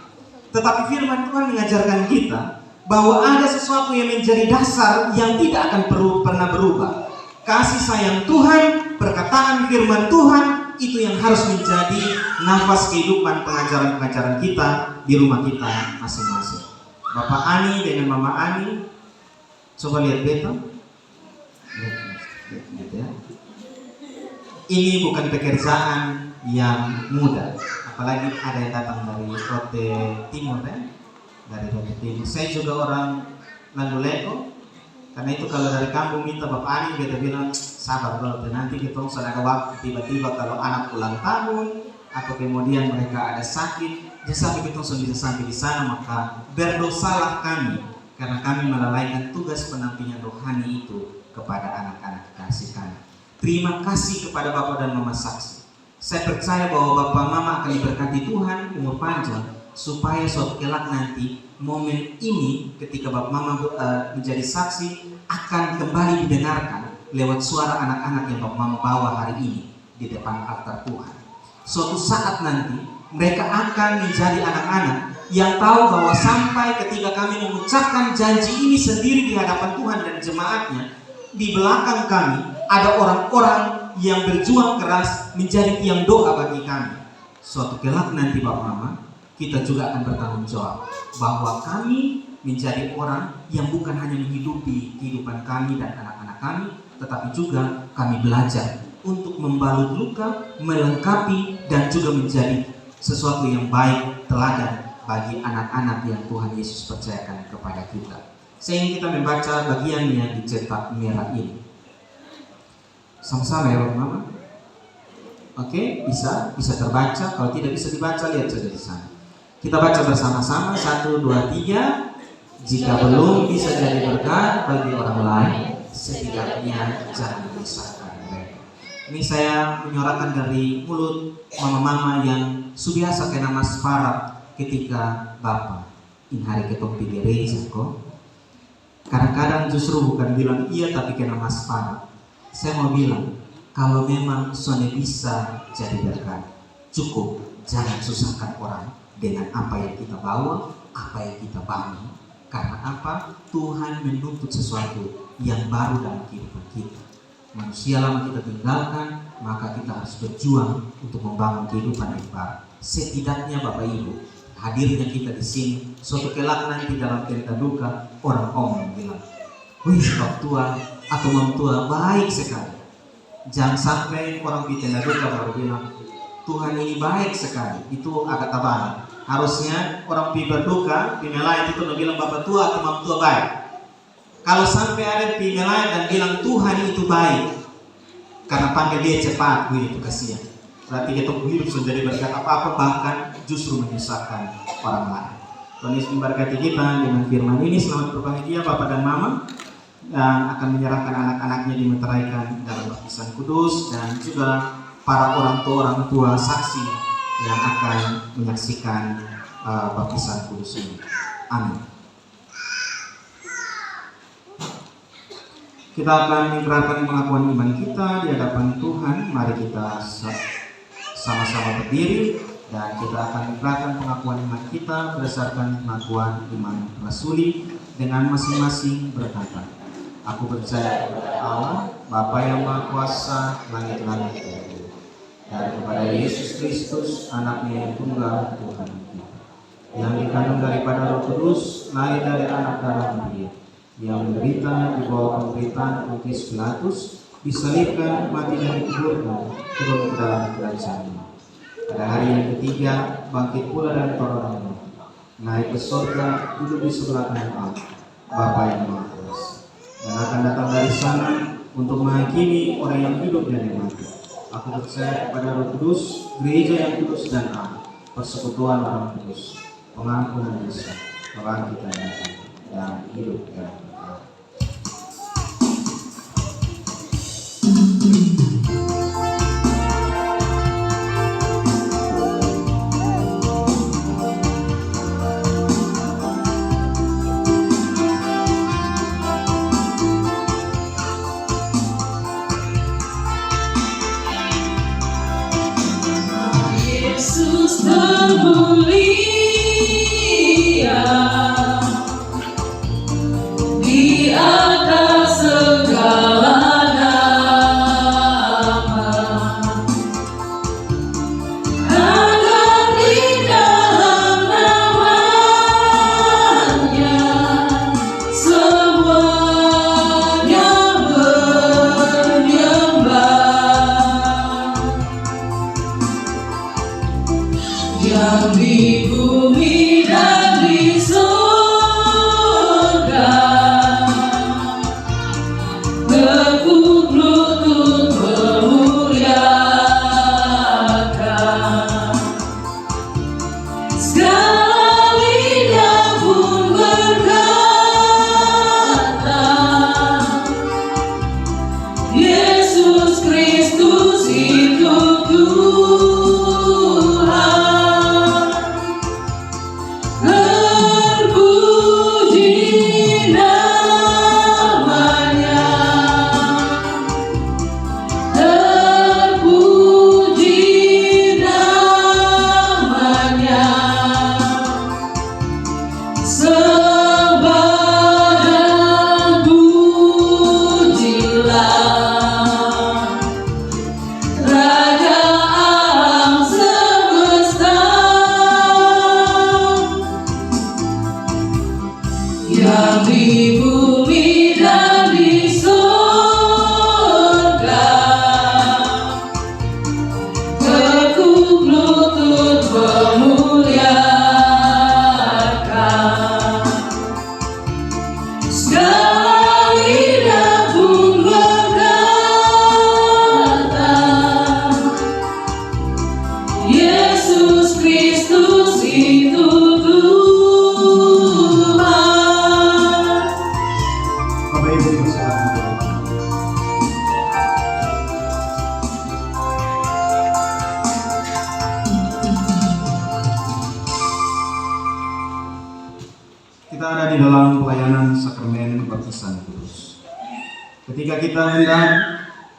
Tetapi firman Tuhan mengajarkan kita bahwa ada sesuatu yang menjadi dasar yang tidak akan pernah berubah. Kasih sayang Tuhan, perkataan firman Tuhan, itu yang harus menjadi nafas kehidupan pengajaran-pengajaran kita di rumah kita masing-masing. Bapak Ani dengan Mama Ani, coba lihat beta. Lihat ya. Ini bukan pekerjaan yang mudah, apalagi ada yang datang dari Rote Timur ya. Dari Rote Timur. Saya juga orang Landuleko. Karena itu kalau dari kampung minta Bapak Ani, kita bilang sabar kalau nanti kita sudah ada waktu tiba-tiba kalau anak ulang tahun atau kemudian mereka ada sakit, sampai kita bisa sampai di sana, maka berdosalah kami karena kami melalaikan tugas pendampingan rohani itu kepada anak-anak kasih kami. Terima kasih kepada Bapak dan Mama saksi. Saya percaya bahwa Bapak Mama akan diberkati Tuhan umur panjang supaya suatu kelak nanti momen ini ketika Bapak Mama menjadi saksi akan kembali didengarkan lewat suara anak-anak yang Bapak Mama bawa hari ini di depan altar Tuhan. Suatu saat nanti mereka akan menjadi anak-anak yang tahu bahwa sampai ketika kami mengucapkan janji ini sendiri di hadapan Tuhan dan jemaatnya, di belakang kami ada orang-orang yang berjuang keras menjadi tiang doa bagi kami. suatu kelak nanti Bapak Mama, kita juga akan bertanggung jawab bahwa kami menjadi orang yang bukan hanya menghidupi kehidupan kami dan anak-anak kami, tetapi juga kami belajar untuk membalut luka, melengkapi, dan juga menjadi sesuatu yang baik, teladan bagi anak-anak yang Tuhan Yesus percayakan kepada kita. Saya ingin kita membaca bagian yang dicetak merah ini. Sama-sama ya Bapak Mama. Oke, bisa terbaca. Kalau tidak bisa dibaca, lihat saja di sana. Kita baca bersama-sama, 1, 2, 3. Jika belum bisa jadi berkat bagi orang lain, setidaknya jangan menyusahkan mereka. Ini saya menyorakan dari mulut mama-mama yang subiasa kena mas parah ketika Bapak in hari ketong di gereja kok. Kadang-kadang justru bukan bilang iya tapi kena mas parah. Saya mau bilang, kalau memang suami bisa jadi berkat, cukup jangan susahkan orang dengan apa yang kita bawa, apa yang kita bangun. Karena apa? Tuhan menuntut sesuatu yang baru dalam kehidupan kita. Manusia lama kita tinggalkan, maka kita harus berjuang untuk membangun kehidupan yang baru. Setidaknya Bapak Ibu, hadirnya kita di sini, suatu kelak nanti dalam cerita duka, orang bilang, wih, Bapak tua atau Mam tua baik sekali. Jangan sampai orang di tenda duka baru bilang, Tuhan ini baik sekali. Itu agak tabah. Harusnya orang pi berduka, pi melayat itu bilang Bapak tua atau Mam tua baik. Kalau sampai ada pi melayat dan bilang Tuhan itu baik, karena panggil dia cepat, itu kasihan. Berarti kita hidup sudah jadi berkat apa-apa, bahkan justru menyusahkan orang lain. Tuhan Yesus memberkati kita dengan firman ini. Selamat berbahagia Bapak dan Mama yang akan menyerahkan anak-anaknya dimeteraikan dalam baptisan kudus, dan juga para orang tua saksi yang akan menyaksikan baptisan kudus ini. Amin. Kita akan mengikrarkan pengakuan iman kita di hadapan Tuhan. Mari kita sama-sama berdiri dan kita akan mengikrarkan pengakuan iman kita berdasarkan pengakuan iman rasuli dengan masing-masing berkata, aku percaya kepada Allah, Bapa yang Maha Kuasa, langit-langit dan kepada Yesus Kristus, anaknya yang tunggal Tuhan kita, yang dikandung daripada Roh Kudus, lahir dari anak darah Maria, yang menderita di bawah pemerintahan Pontius Pilatus, disalibkan, mati dan dikuburkan, turun ke dalam kerajaan-Nya. Pada hari yang ketiga, bangkit pula dari para orang mati, naik ke surga, duduk di sebelah kanan Allah, Bapa yang Maha Kuasa, dan akan datang dari sana untuk menghakimi orang yang hidup dan yang mati. Aku percaya kepada Roh Kudus, gereja yang kudus dan am, persekutuan orang kudus, pengampunan dosa, kebangkitan dan hidup yang kekal. Yesus termulia di atas segala nama, agar di dalam namanya semuanya menyembah, yang di bumi dan di surga, tekuk lutut memuliakan, segala lidah pun berkata, Yesus Kristus itu Tuhan. Terpuji namanya, terpuji namanya. Kita ada di dalam pelayanan sakramen baptisan kudus. Ketika kita hendak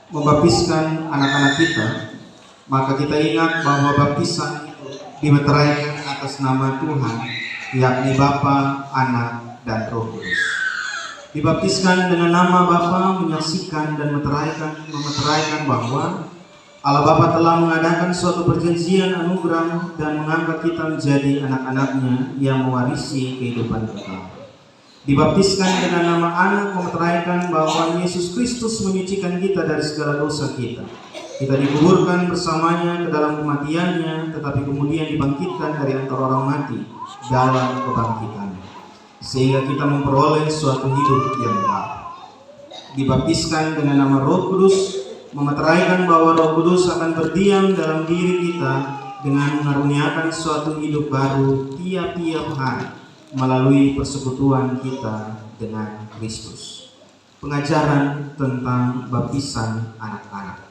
membaptiskan anak-anak kita, maka kita ingat bahwa baptisan itu dimeteraikan atas nama Tuhan, yakni Bapa, Anak, dan Roh Kudus. Dibaptiskan dengan nama Bapa menyaksikan dan memeteraikan bahwa Allah Bapa telah mengadakan suatu perjanjian anugerah dan mengangkat kita menjadi anak-anaknya yang mewarisi kehidupan kekal. Dibaptiskan dengan nama Anak memeteraikan bahwa Yesus Kristus menyucikan kita dari segala dosa kita. Kita dikuburkan bersamanya ke dalam kematiannya, tetapi kemudian dibangkitkan dari antara orang mati dalam kebangkitannya, sehingga kita memperoleh suatu hidup yang baru. Dibaptiskan dengan nama Roh Kudus memeteraikan bahwa Roh Kudus akan berdiam dalam diri kita dengan mengaruniakan suatu hidup baru tiap-tiap hari melalui persekutuan kita dengan Kristus. Pengajaran tentang baptisan anak-anak.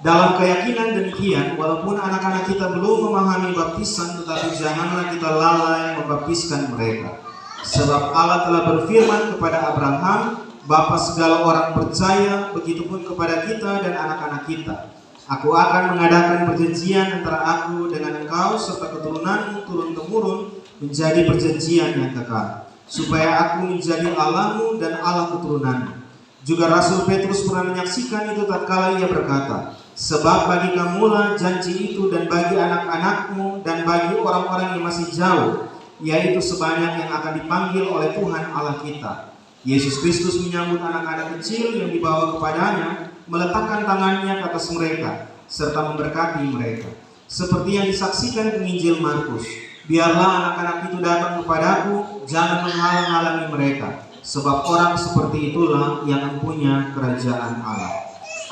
Dalam keyakinan demikian, walaupun anak-anak kita belum memahami baptisan, tetapi janganlah kita lalai membaptiskan mereka. Sebab Allah telah berfirman kepada Abraham, Bapa segala orang percaya, begitupun kepada kita dan anak-anak kita. Aku akan mengadakan perjanjian antara aku dengan engkau serta keturunanmu turun-temurun menjadi perjanjian yang kekal, supaya aku menjadi Allahmu dan Allah keturunanmu. Juga Rasul Petrus pernah menyaksikan itu tatkala ia berkata, sebab bagi kamulah janji itu dan bagi anak-anakmu dan bagi orang-orang yang masih jauh, yaitu sebanyak yang akan dipanggil oleh Tuhan Allah kita. Yesus Kristus menyambut anak-anak kecil yang dibawa kepadanya, meletakkan tangannya ke atas mereka, serta memberkati mereka. Seperti yang disaksikan penginjil Markus, biarlah anak-anak itu datang kepadaku, jangan menghalang-halangi mereka, sebab orang seperti itulah yang mempunyai kerajaan Allah.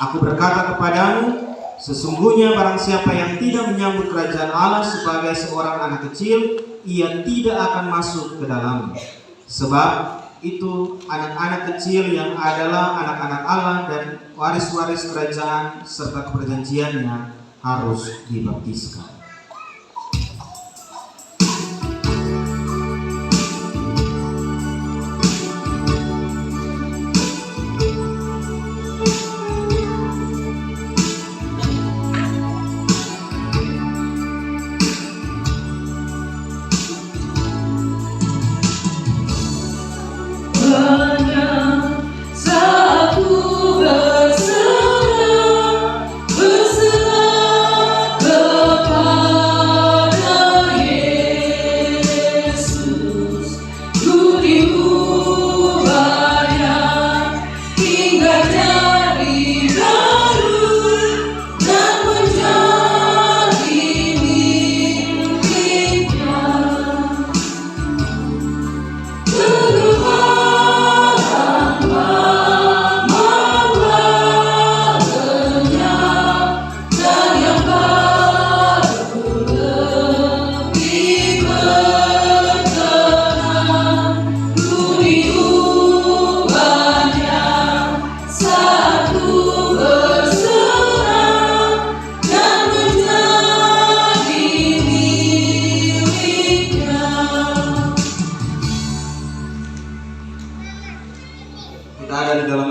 Aku berkata kepadamu, sesungguhnya barang siapa yang tidak menyambut kerajaan Allah sebagai seorang anak kecil, ia tidak akan masuk ke dalamnya. Sebab itu anak-anak kecil yang adalah anak-anak Allah dan waris-waris kerajaan serta perjanjiannya harus dibaptiskan.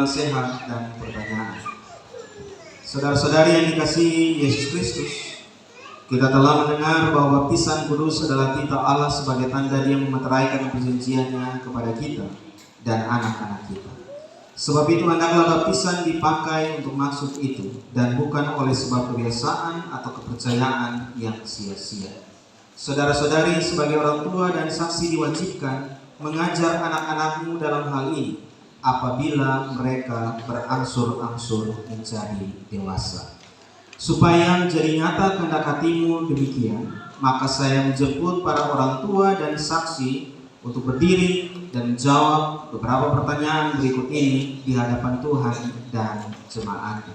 Nasihat dan pertanyaan. Saudara-saudari yang dikasihi Yesus Kristus, kita telah mendengar bahwa baptisan kudus adalah titah Allah sebagai tanda Dia memeteraikan perjanjiannya kepada kita dan anak-anak kita. Sebab itu hendaklah baptisan dipakai untuk maksud itu dan bukan oleh sebab kebiasaan atau kepercayaan yang sia-sia. Saudara-saudari sebagai orang tua dan saksi diwajibkan mengajar anak-anakmu dalam hal ini apabila mereka berangsur-angsur menjadi dewasa. Supaya menjadi nyata kehendak hatimu demikian, maka saya menjemput para orang tua dan saksi untuk berdiri dan menjawab beberapa pertanyaan berikut ini di hadapan Tuhan dan jemaatnya.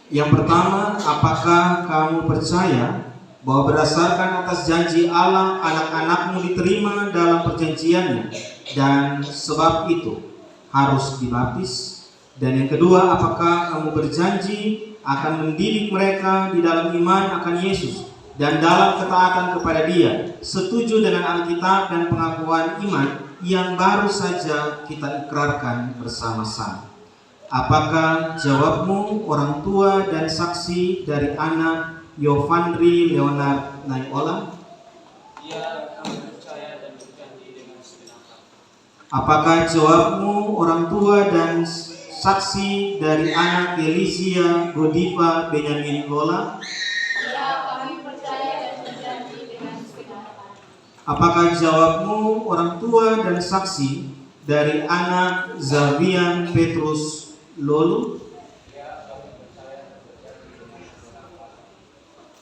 Yang pertama, apakah kamu percaya bahwa berdasarkan atas janji Allah, anak-anakmu diterima dalam perjanjiannya dan sebab itu harus dibaptis? Dan yang kedua, apakah kamu berjanji akan mendidik mereka di dalam iman akan Yesus dan dalam ketaatan kepada Dia, setuju dengan Alkitab dan pengakuan iman yang baru saja kita ikrarkan bersama-sama. Apakah jawabmu, orang tua dan saksi dari anak Yovandri Leonard Naiola? Ya, kami percaya dan berjanji dengan segenap hati. Apakah jawabmu, orang tua dan saksi dari anak Elisia Godiva Benyamin Lola? Ya, kami percaya dan berjanji dengan segenap hati. Apakah jawabmu, orang tua dan saksi dari anak Zavian Petrus Lolu?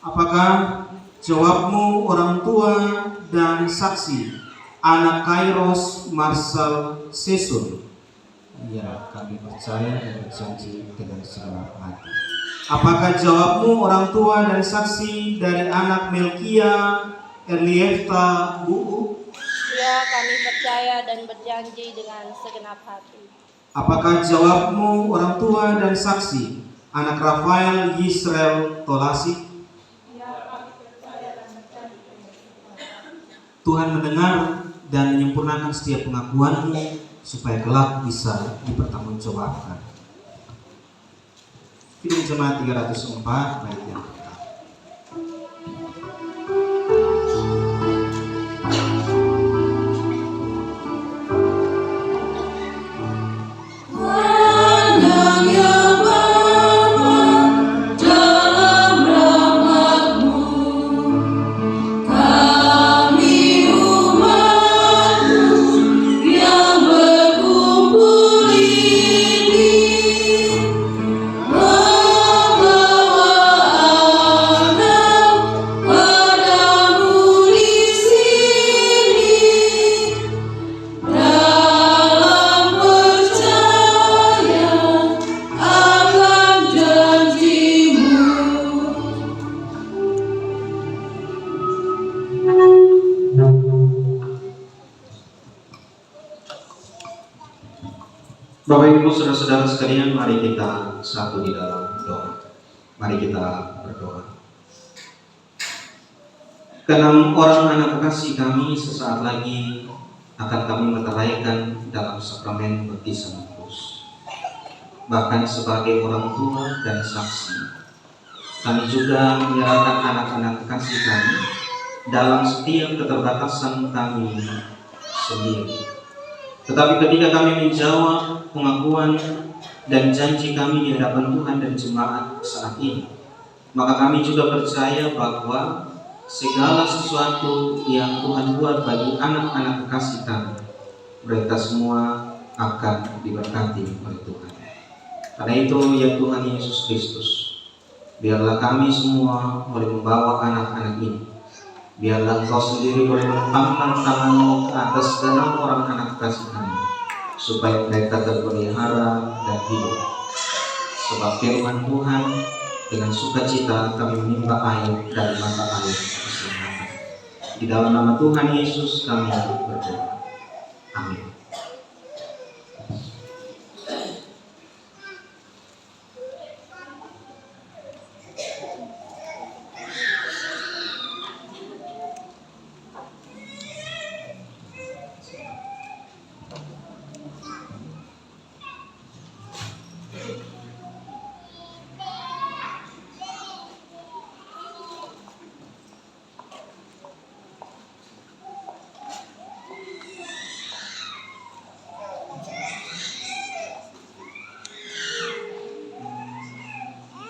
Apakah jawabmu, orang tua dan saksi anak Kairos Marshal Sesun? Ya, kami percaya dan berjanji dengan segenap hati. Apakah jawabmu, orang tua dan saksi dari anak Melkia Erliefta Buu? Ya, kami percaya dan berjanji dengan segenap hati. Apakah jawabmu, orang tua dan saksi anak Rafael Yisrael Tolasik? Tuhan mendengar dan menyempurnakan setiap pengakuanmu supaya kelak bisa dipertanggungjawabkan. Kidung Jemaat 304 bait yang pertama. Bapak Ibu saudara-saudara sekalian, mari kita satu di dalam doa. Mari kita berdoa. Keenam orang anak kekasih kami sesaat lagi akan kami meteraikan dalam sakramen baptisan kudus. Bahkan sebagai orang tua dan saksi, kami juga menyerahkan anak-anak kekasih kami dalam setiap keterbatasan kami sendiri. Tetapi ketika kami menjawab pengakuan dan janji kami di hadapan Tuhan dan jemaat saat ini, maka kami juga percaya bahwa segala sesuatu yang Tuhan buat bagi anak-anak kekasih kami, mereka semua akan diberkati oleh Tuhan. Karena itu ya Tuhan Yesus Kristus, biarlah kami semua boleh membawa anak-anak ini. Biarlah Engkau sendiri boleh menempatkan tangan-Mu ke atas dalam orang anak kasih kami, supaya mereka terpelihara dan hidup. Sebab firman Tuhan, dengan sukacita kami menimba air dari mata air keselamatan. Di dalam nama Tuhan Yesus kami berdoa. Amin.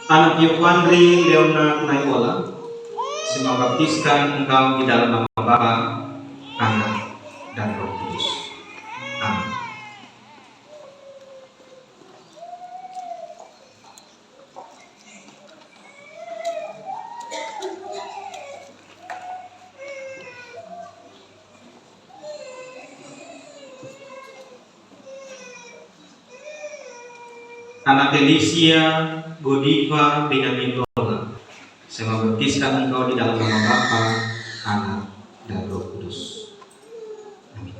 Anak Yovandri Leonard Naiola, saya membaptiskan engkau di dalam nama Bapa, Anak, dan Roh Kudus. Amin. Anak Elisia Godiva Benyamin Lola, saya membaptiskan engkau di dalam nama Bapa, Anak, dan Roh Kudus. Amin.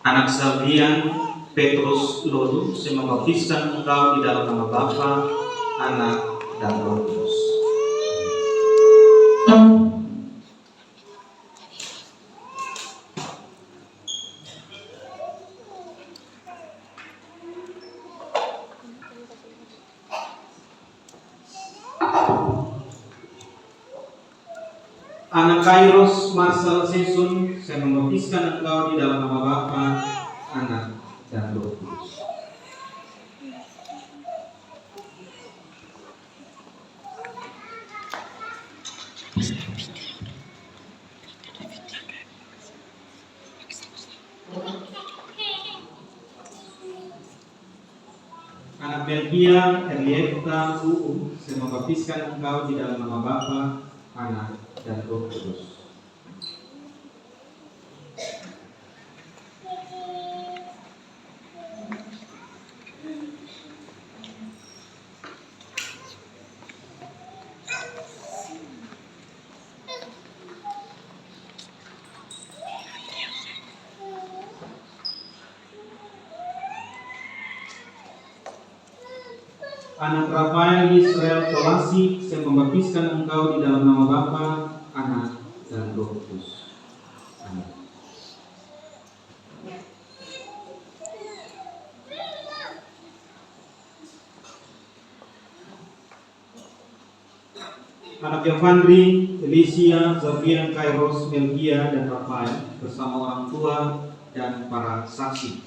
Anak Salvian Petrus Lolu, saya membaptiskan engkau di dalam nama Bapa, Anak, dan Roh Kudus. Anak Kairos Marcel Sesun, saya membaptiskan engkau di dalam nama Bapa, Anak, dan Roh Kudus. Anak Belgia Elieta UU, saya membaptiskan engkau di dalam nama Bapa, Anak, dan Roh Kudus. Anak Rafael Israel Tolasi, saya membaptiskan engkau di dalam nama Bapa, Anak, dan Roh Kudus. Amin. Anak Yovandri, Felicia, Zafian, Kairos, Melgia, dan Rafael bersama orang tua dan para saksi.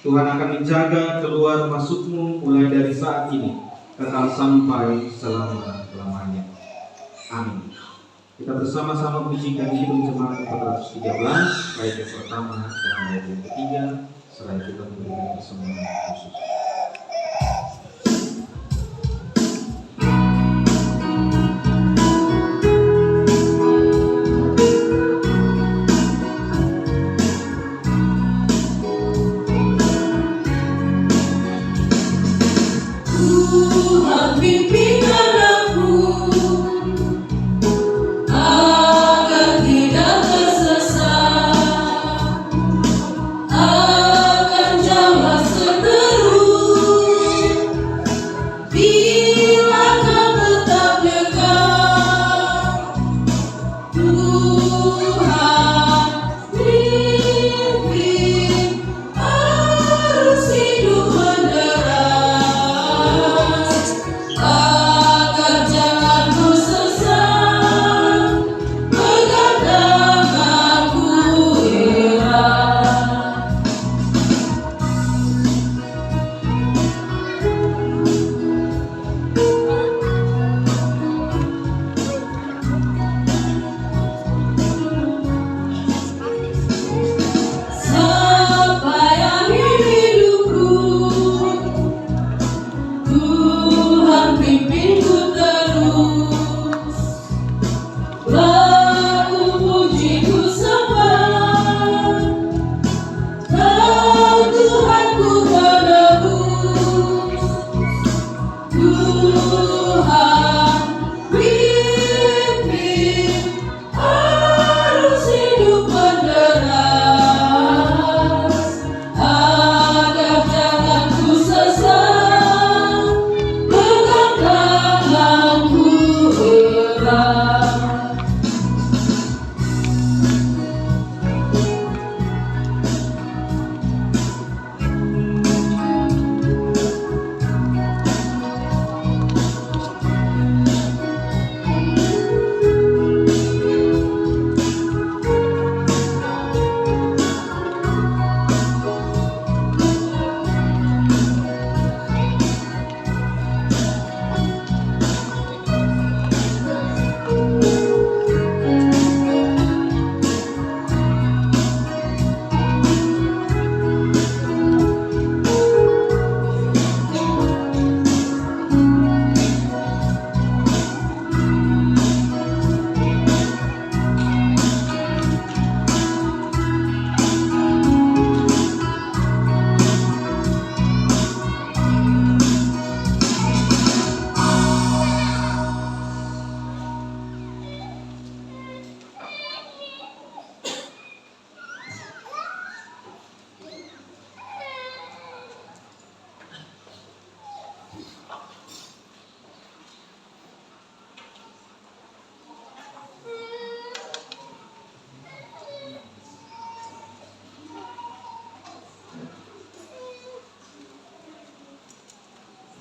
Tuhan akan menjaga keluar masukmu mulai dari saat ini kekal sampai selama-lamanya. Amin. Kita bersama-sama pujikan Kidung Jemaat 413, bait yang pertama dan bait yang ketiga, setelah kita memberikan persembahan khusus. Tuhan pimpinkan aku agar tidak tersesat, akan jalan seterusnya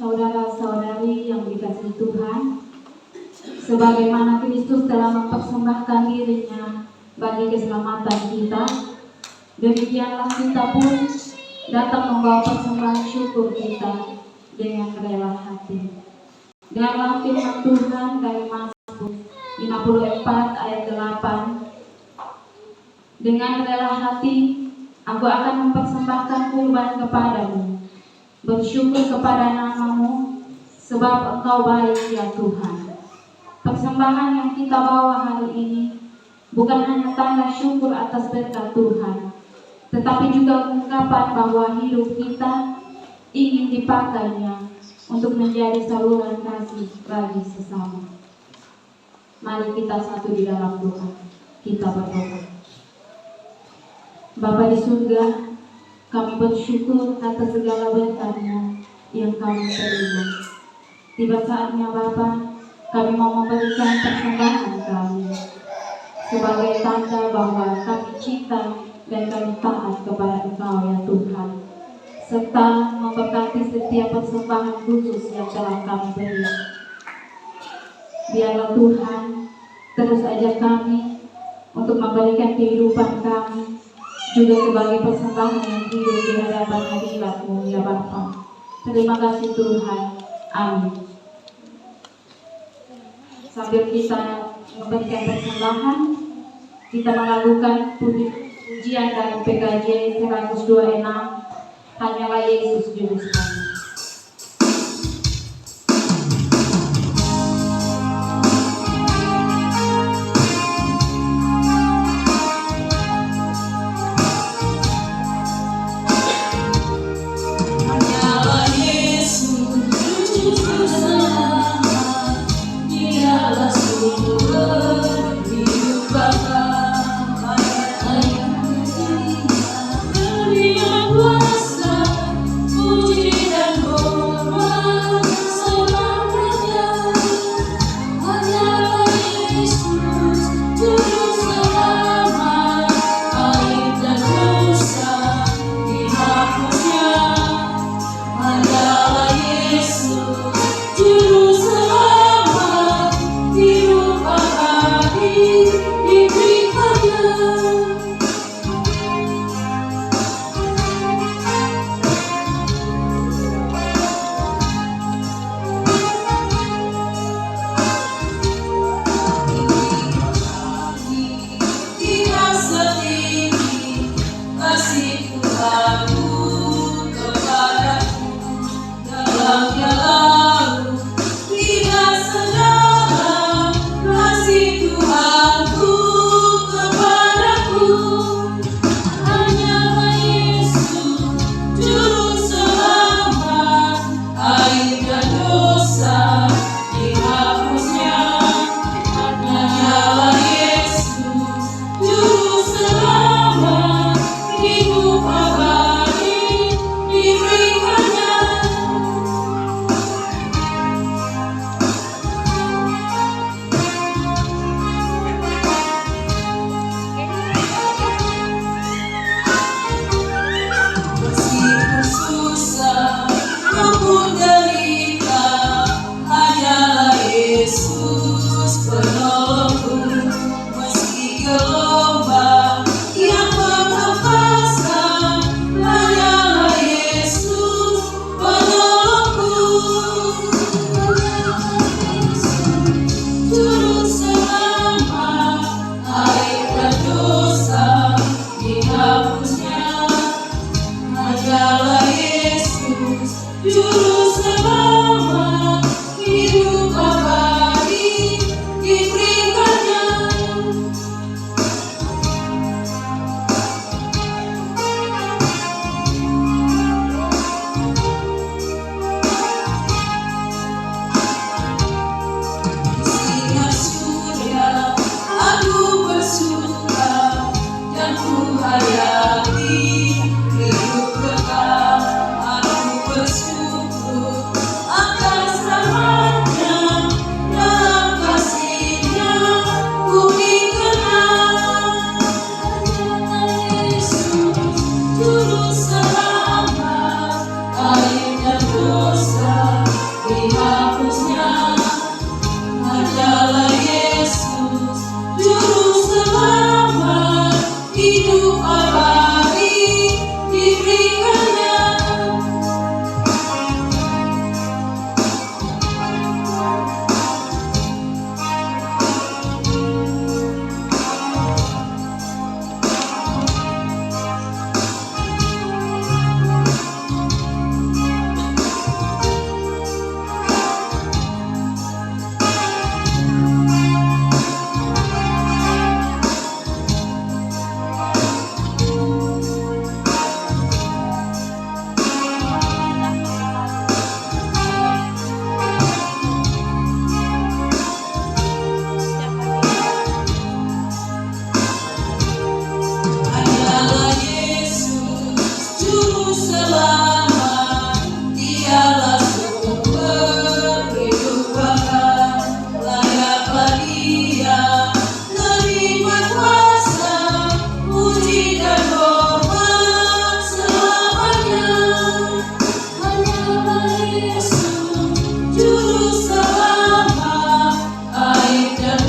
saudara-saudari yang dikasihi Tuhan, sebagaimana Kristus telah mempersembahkan dirinya bagi keselamatan kita, demikianlah kita pun datang membawa persembahan syukur kita dengan rela hati. Dengarlah firman Tuhan dari Mazmur 54 ayat 8. Dengan rela hati aku akan mempersembahkan kurban kepadamu, bersyukur kepada nama-Mu, sebab Engkau baik ya Tuhan. Persembahan yang kita bawa hari ini bukan hanya tanda syukur atas berkat Tuhan, tetapi juga ungkapan bahwa hidup kita ingin dipakainya untuk menjadi saluran kasih bagi sesama. Mari kita satu di dalam doa. Kita berdoa. Bapa di surga, kami bersyukur atas segala berkat-Nya yang kami terima. Tiba saatnya Bapa, kami mau memberikan persembahan kami sebagai tanda bahwa kami cinta dan kami taat kepada Engkau ya Tuhan, serta memberkati setiap persembahan khusus yang telah kami beri. Biarlah Tuhan terus ajar kami untuk memberikan kehidupan kami juga sebagai persembahan yang hidup di hadapan hadirat-Mu ya Bapa. Terima kasih Tuhan. Amin. Sambil kita memberikan persembahan, kita melakukan pujian dari PKJ 126, Hanyalah Yesus Juru Selamat. Juru Selamat, hidup abadi, diberi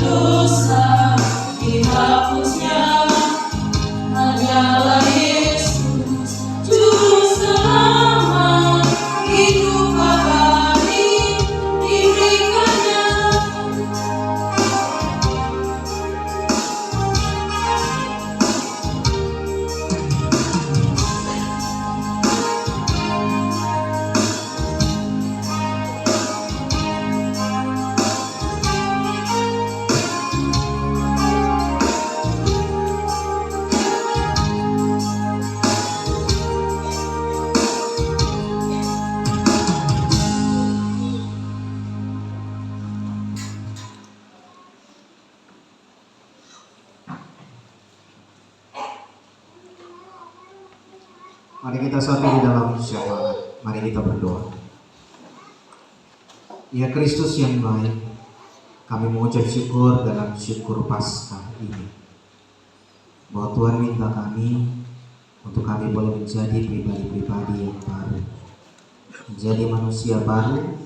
dosa dihapusnya. Hanyalah Yesus Juru Selamat, hidup abadi diberikannya. Mari kita satu di dalam syafaat. Mari kita berdoa. Ya Kristus yang baik, kami mengucap syukur dalam syukur Paskah ini, bahwa Tuhan minta kami untuk kami boleh menjadi pribadi-pribadi yang baru, menjadi manusia baru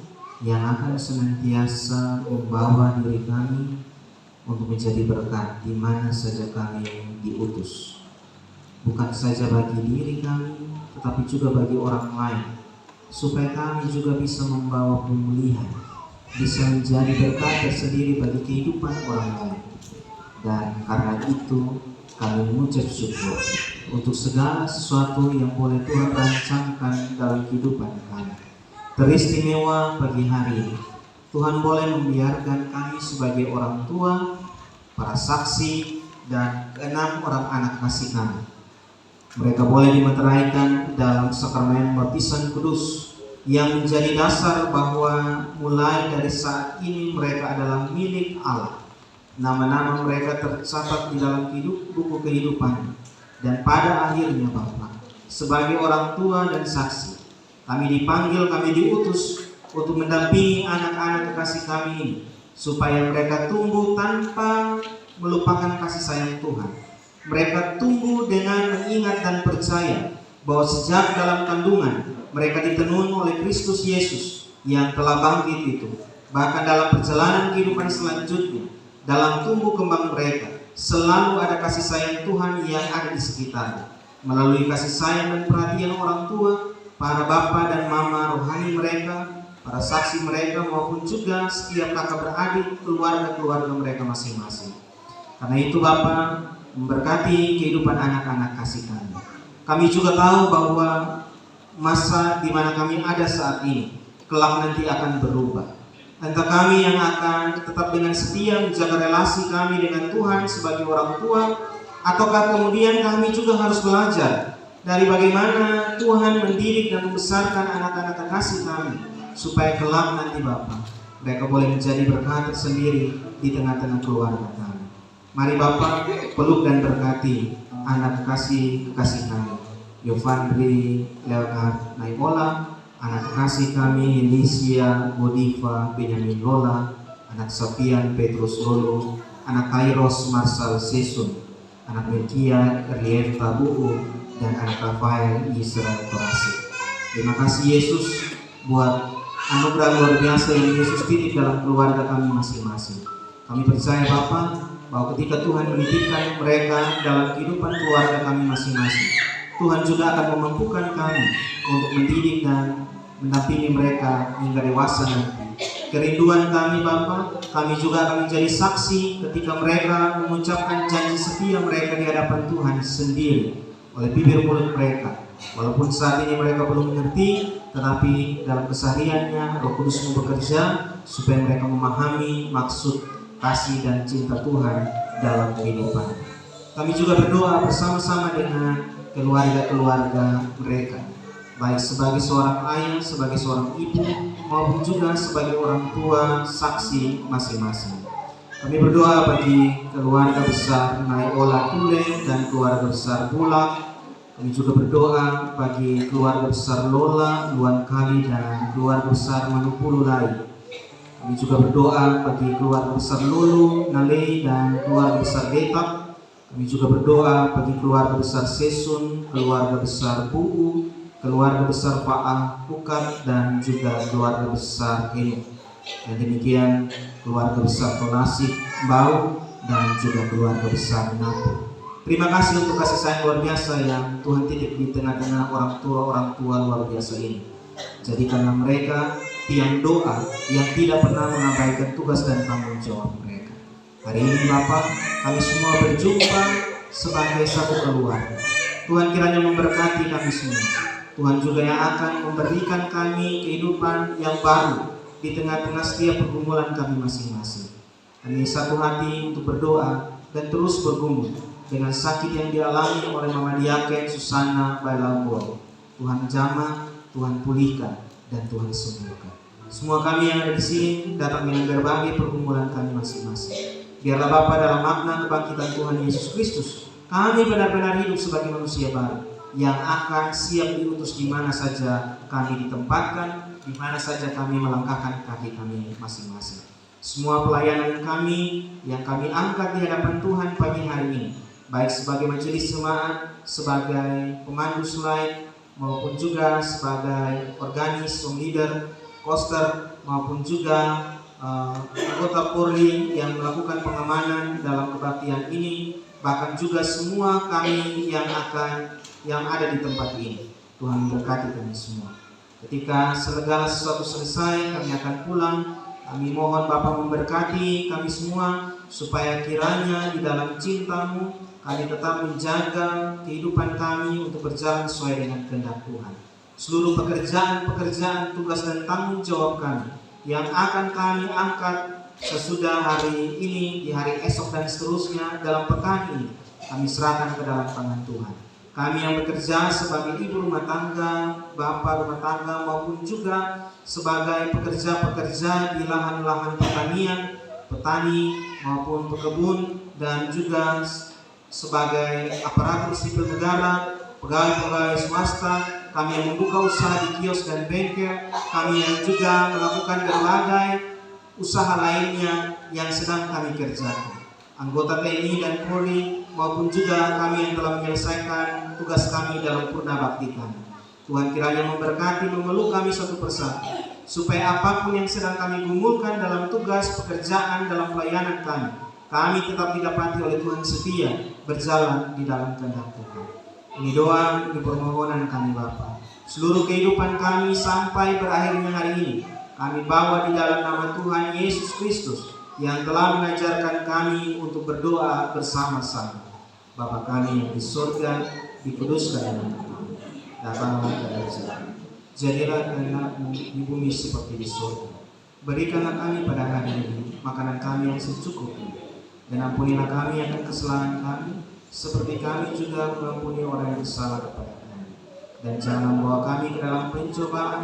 yang akan senantiasa membawa diri kami untuk menjadi berkat di mana saja kami diutus. Bukan saja bagi diri kami, tetapi juga bagi orang lain, supaya kami juga bisa membawa pemulihan, bisa menjadi berkat tersendiri bagi kehidupan orang lain. Dan karena itu kami mengucap syukur untuk segala sesuatu yang boleh Tuhan rancangkan dalam kehidupan kami. Teristimewa pagi hari ini, Tuhan boleh membiarkan kami sebagai orang tua, para saksi, dan 6 orang anak kasih kami. Mereka boleh dimeteraikan dalam sakramen baptisan kudus yang menjadi dasar bahwa mulai dari saat ini mereka adalah milik Allah. Nama-nama mereka tercatat di dalam buku kehidupan. Dan pada akhirnya Bapa, sebagai orang tua dan saksi, kami dipanggil, kami diutus untuk mendampingi anak-anak kekasih kami ini, supaya mereka tumbuh tanpa melupakan kasih sayang Tuhan. Mereka tumbuh dengan mengingat dan percaya bahwa sejak dalam kandungan mereka ditenun oleh Kristus Yesus yang telah bangkit itu. Bahkan dalam perjalanan kehidupan selanjutnya, dalam tumbuh kembang mereka, selalu ada kasih sayang Tuhan yang ada di sekitarnya. Melalui kasih sayang dan perhatian orang tua, para bapa dan mama rohani mereka, para saksi mereka, maupun juga setiap kakak beradik, keluarga-keluarga mereka masing-masing. Karena itu Bapa, memberkati kehidupan anak-anak kasih kami. Kami juga tahu bahwa masa di mana kami ada saat ini kelak nanti akan berubah. Entah kami yang akan tetap dengan setia menjaga relasi kami dengan Tuhan sebagai orang tua, ataukah kemudian kami juga harus belajar dari bagaimana Tuhan mendidik dan membesarkan anak-anak kekasih kami, supaya kelak nanti Bapa, mereka boleh menjadi berkat tersendiri di tengah-tengah keluarga kami. Mari Bapa, peluk dan berkati anak kekasih kami, Yovandri Leonard Naimola, anak kekasih kami Inisia Godiva Benyamin Lola, anak Sofian Petrus Lolo, anak Kairos Marsal Sesun, anak Melkia Relief Tabu'u, dan anak Rafael Israel Torasi. Terima kasih Yesus buat anugerah luar biasa yang Yesus titip dalam keluarga kami masing-masing. Kami percaya Bapa, bahwa ketika Tuhan menitipkan mereka dalam kehidupan keluarga kami masing-masing, Tuhan juga akan memampukan kami untuk mendidik dan mendampingi mereka hingga dewasa nanti. Kerinduan kami Bapa, kami juga akan menjadi saksi ketika mereka mengucapkan janji setia mereka di hadapan Tuhan sendiri oleh bibir mulut mereka. Walaupun saat ini mereka belum mengerti, tetapi dalam kesehariannya Roh Kudus mau bekerja supaya mereka memahami maksud kasih dan cinta Tuhan dalam kehidupan. Kami juga berdoa bersama-sama dengan keluarga-keluarga mereka, baik sebagai seorang ayah, sebagai seorang ibu, maupun juga sebagai orang tua saksi masing-masing. Kami berdoa bagi keluarga besar Naiola Tule dan keluarga besar Bulak. Kami juga berdoa bagi keluarga besar Lola, Luan Kali, dan keluarga besar Manupulu Lai. Kami juga berdoa bagi keluarga besar Lulu, Nalei, dan keluarga besar Detak. Kami juga berdoa bagi keluarga besar Sesun, keluarga besar Buku, keluarga besar Faah Pukat, dan juga keluarga besar Enu. Dan demikian keluarga besar Tolasih, Bau, dan juga keluarga besar Napu. Terima kasih untuk kasih sayang luar biasa yang Tuhan titip di tengah-tengah orang tua luar biasa ini. Jadikanlah mereka tiang doa yang tidak pernah mengabaikan tugas dan tanggung jawab mereka. Hari ini Bapa, kami semua berjumpa sebagai satu keluarga. Tuhan kiranya memberkati kami semua. Tuhan juga yang akan memberikan kami kehidupan yang baru di tengah-tengah setiap pergumulan kami masing-masing. Kami satu hati untuk berdoa dan terus bergumul dengan sakit yang dialami oleh Mama Diaken Susana Bailambor. Tuhan jamah, Tuhan pulihkan, dan Tuhan sembuhkan. Semua kami yang ada di sini datang dengan berbagai pergumulan kami masing-masing. Biarlah Bapa dalam makna kebangkitan Tuhan Yesus Kristus, kami benar-benar hidup sebagai manusia baru yang akan siap diutus di mana saja kami ditempatkan, di mana saja kami melangkahkan kaki kami masing-masing. Semua pelayanan kami yang kami angkat di hadapan Tuhan pagi hari ini, baik sebagai majelis jemaat, sebagai pemandu slide, maupun juga sebagai organis, song leader, koster, maupun juga anggota Polri yang melakukan pengamanan dalam kebaktian ini, bahkan juga semua kami yang ada di tempat ini. Tuhan memberkati kami semua. Ketika segala sesuatu selesai, kami akan pulang. Kami mohon Bapa memberkati kami semua, supaya kiranya di dalam cinta-Mu kami tetap menjaga kehidupan kami untuk berjalan sesuai dengan kehendak Tuhan. Seluruh pekerjaan, tugas dan tanggung jawab kami yang akan kami angkat sesudah hari ini, di hari esok dan seterusnya dalam pekan ini, kami serahkan ke dalam tangan Tuhan. Kami yang bekerja sebagai ibu rumah tangga, bapak rumah tangga, maupun juga sebagai pekerja-pekerja di lahan-lahan pertanian, petani maupun pekebun, dan juga sebagai aparatur sipil negara, pegawai-pegawai swasta, kami yang membuka usaha di kios dan bengkel, kami yang juga melakukan berbagai usaha lainnya yang sedang kami kerjakan. Anggota TNI dan Polri maupun juga kami yang telah menyelesaikan tugas kami dalam purna bakti kami. Tuhan kiranya memberkati, memeluk kami satu persatu, supaya apapun yang sedang kami gumulkan dalam tugas pekerjaan dalam pelayanan kami tetap didapati oleh Tuhan setia berjalan di dalam kehendak Tuhan. Ini doa, ini permohonan kami Bapa. Seluruh kehidupan kami sampai berakhirnya hari ini, kami bawa di dalam nama Tuhan Yesus Kristus yang telah mengajarkan kami untuk berdoa bersama-sama. Bapa kami yang di surga, dikuduskan nama-Mu, datanglah kerajaan-Mu, jadilah kehendak-Mu di bumi seperti di surga. Berikanlah kami pada hari ini makanan kami yang secukupnya, dan ampunilah kami akan kesalahan kami, seperti kami juga mengampuni orang yang bersalah kepada kami. Dan jangan membawa kami ke dalam pencobaan,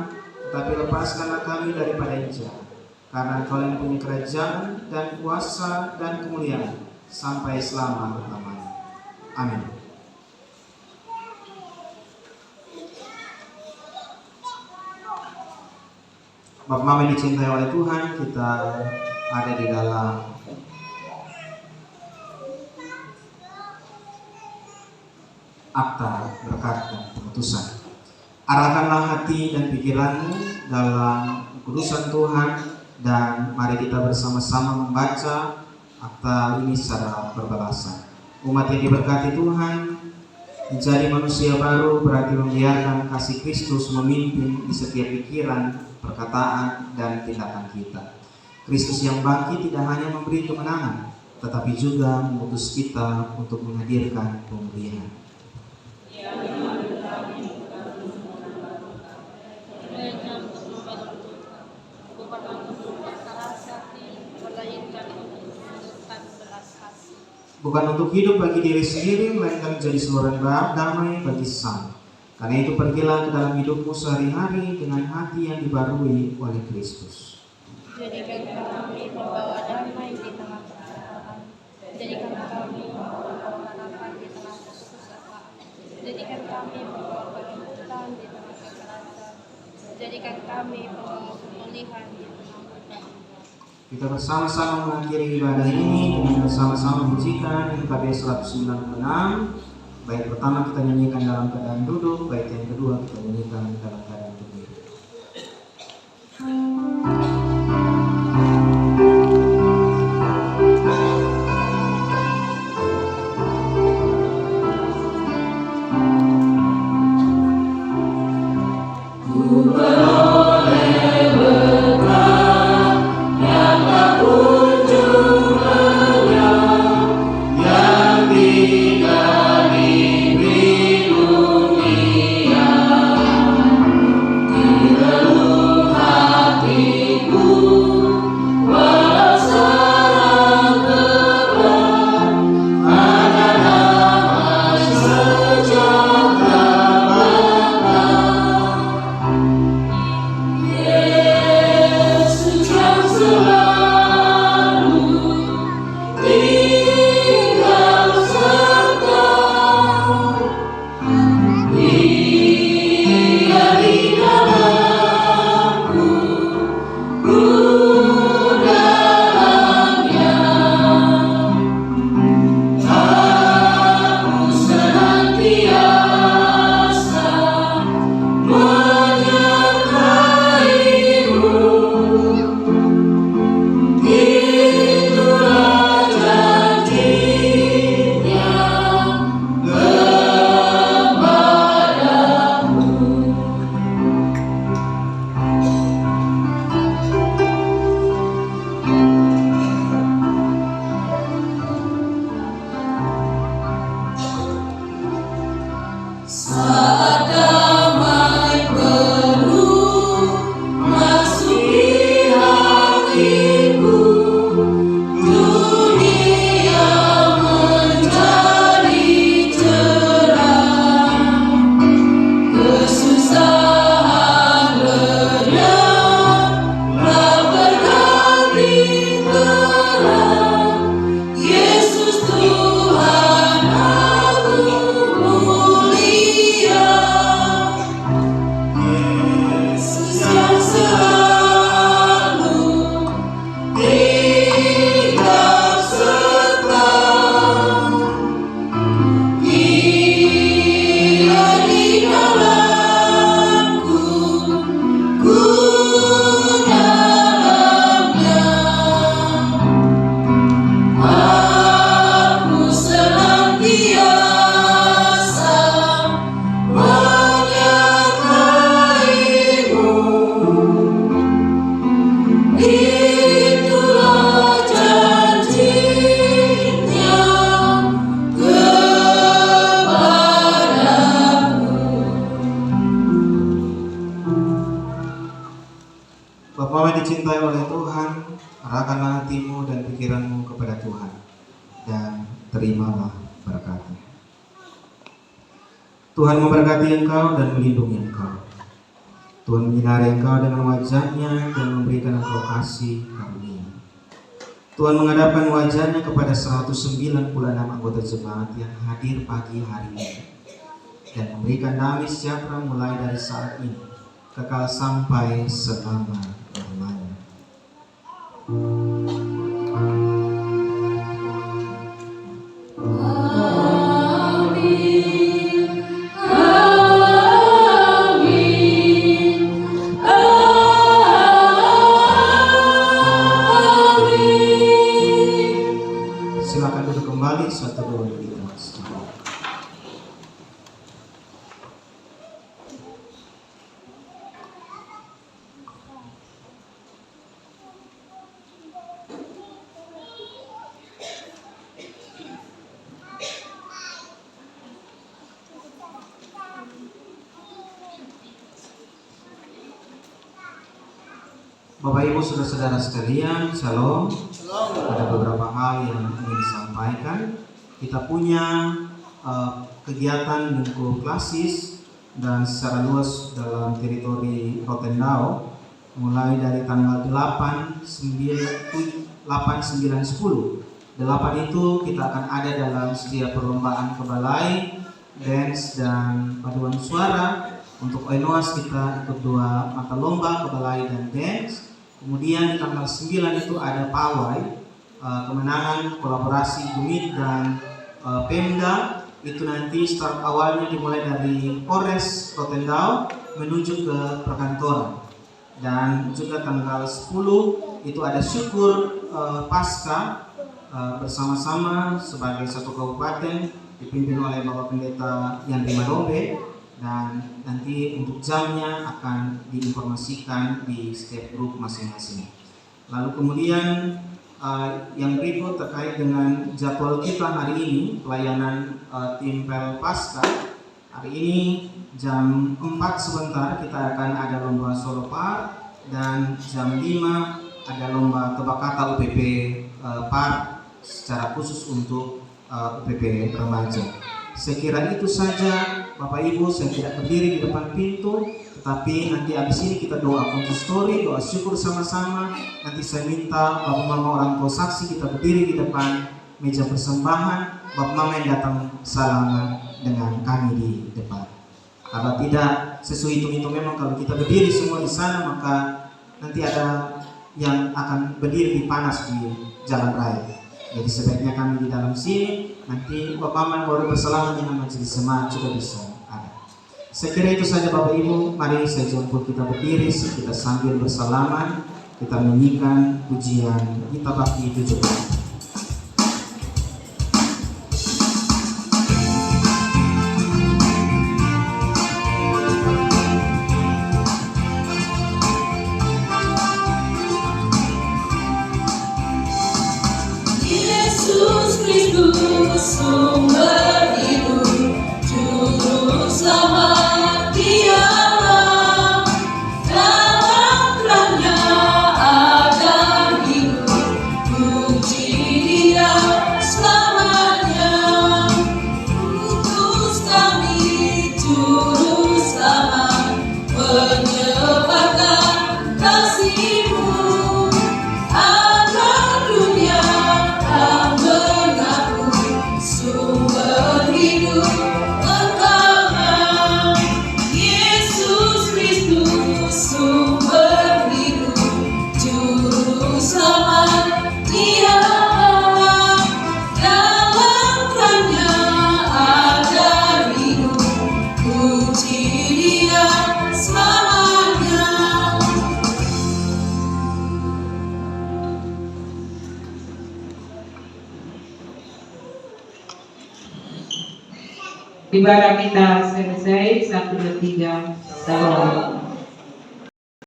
tetapi lepaskanlah kami daripada yang jahat. Karena Engkau yang punya kerajaan dan kuasa dan kemuliaan sampai selama-lamanya. Amin. Bapak Mama yang dicintai oleh Tuhan, kita ada di dalam akta berkat dan keputusan. Arahkanlah hati dan pikiranmu dalam kudusan Tuhan, dan mari kita bersama-sama membaca akta ini secara berbalasan. Umat yang diberkati Tuhan, menjadi manusia baru berarti membiarkan kasih Kristus memimpin di setiap pikiran, perkataan, dan tindakan kita. Kristus yang bangkit tidak hanya memberi kemenangan, tetapi juga mengutus kita untuk menghadirkan pemulihan. Bukan untuk hidup bagi diri sendiri, melainkan menjadi seluruh damai bagi sesama. Karena itu pergilah ke dalam hidupmu sehari-hari dengan hati yang dibarui oleh Kristus. Jadikan kami membawa damai di tengah perpecahan. Jadikan kami membawa harapan di tengah keputusasaan. Jadikan kami membawa kelembutan di tengah kekerasan. Jadikan kami membawa pemulihan di tengah kekerasan. Kita bersama-sama mengakhiri ibadah ini dengan bersama-sama menyanyikan MKB 196. Bait pertama kita nyanyikan dalam keadaan duduk, bait yang kedua kita nyanyikan dalam keadaan berdiri. dan terimalah berkatnya. Tuhan memberkati engkau dan melindungi engkau. Tuhan menyinari engkau dengan wajah-Nya dan memberikan engkau kasih karunia. Tuhan menghadapkan wajah-Nya kepada 196 anggota jemaat yang hadir pagi hari ini dan memberikan damai sejahtera mulai dari saat ini kekal sampai selama-lamanya. Silakan duduk kembali, satu dua kita. Bapak Ibu saudara-saudara sekalian, Shalom. Ada beberapa hal yang ingin disampaikan. Kita punya kegiatan minggu klasis dan secara luas dalam teritori Rotendao mulai dari tanggal 8, 9, 10. 8 itu kita akan ada dalam setiap perlombaan kebalai, dance dan paduan suara. Untuk Oinoas kita ikut 2 mata lomba, kebalai dan dance. Kemudian di tanggal 9 itu ada pawai, kemenangan kolaborasi Gumit dan Pemda. Itu nanti start awalnya dimulai dari Polres Rotendao menuju ke perkantoran. Dan juga tanggal 10 itu ada syukur pasca bersama-sama sebagai satu kabupaten dipimpin oleh Bapak Pendeta Yandri Madombe. Dan nanti untuk jamnya akan diinformasikan di setiap grup masing-masing. Lalu kemudian yang berikut terkait dengan jadwal kita hari ini, pelayanan tim Pel Pasca. Hari ini jam 4 sebentar kita akan ada lomba solopar dan jam 5 ada lomba tebak kata UPP Par secara khusus untuk UPP remaja. Saya kira itu saja Bapak Ibu, saya tidak berdiri di depan pintu, tetapi nanti habis ini kita doa konsistori, doa syukur sama-sama. Nanti saya minta Bapak Mama orang tua saksi kita berdiri di depan meja persembahan. Bapak Mama yang datang salaman dengan kami di depan. Kalau tidak sesuai itu memang kalau kita berdiri semua di sana, maka nanti ada yang akan berdiri di panas di jalan raya. Jadi sebaiknya kami di dalam sini, nanti Bapak Mama baru bersalaman dengan majelis jemaat juga bisa ada. Saya kira itu saja Bapak Ibu. Mari saya jemput kita berdiri, kita sambil bersalaman, kita menyanyikan pujian Kita Bakti 17. Sumber hidup, juru selamat Dialah, dalam terangnya ada hidup, puji Dia selamanya. Utus kami juru selamat, menyebarkan kasih-Mu agar dunia tak mengaku sumber hidup Engkau, Yesus Kristus, sumber hidup, juru selamat Dialah, dalam terangnya ada hidup, puji Dia selamanya. Ibadah kita selesai, 1, 2, 3, salam.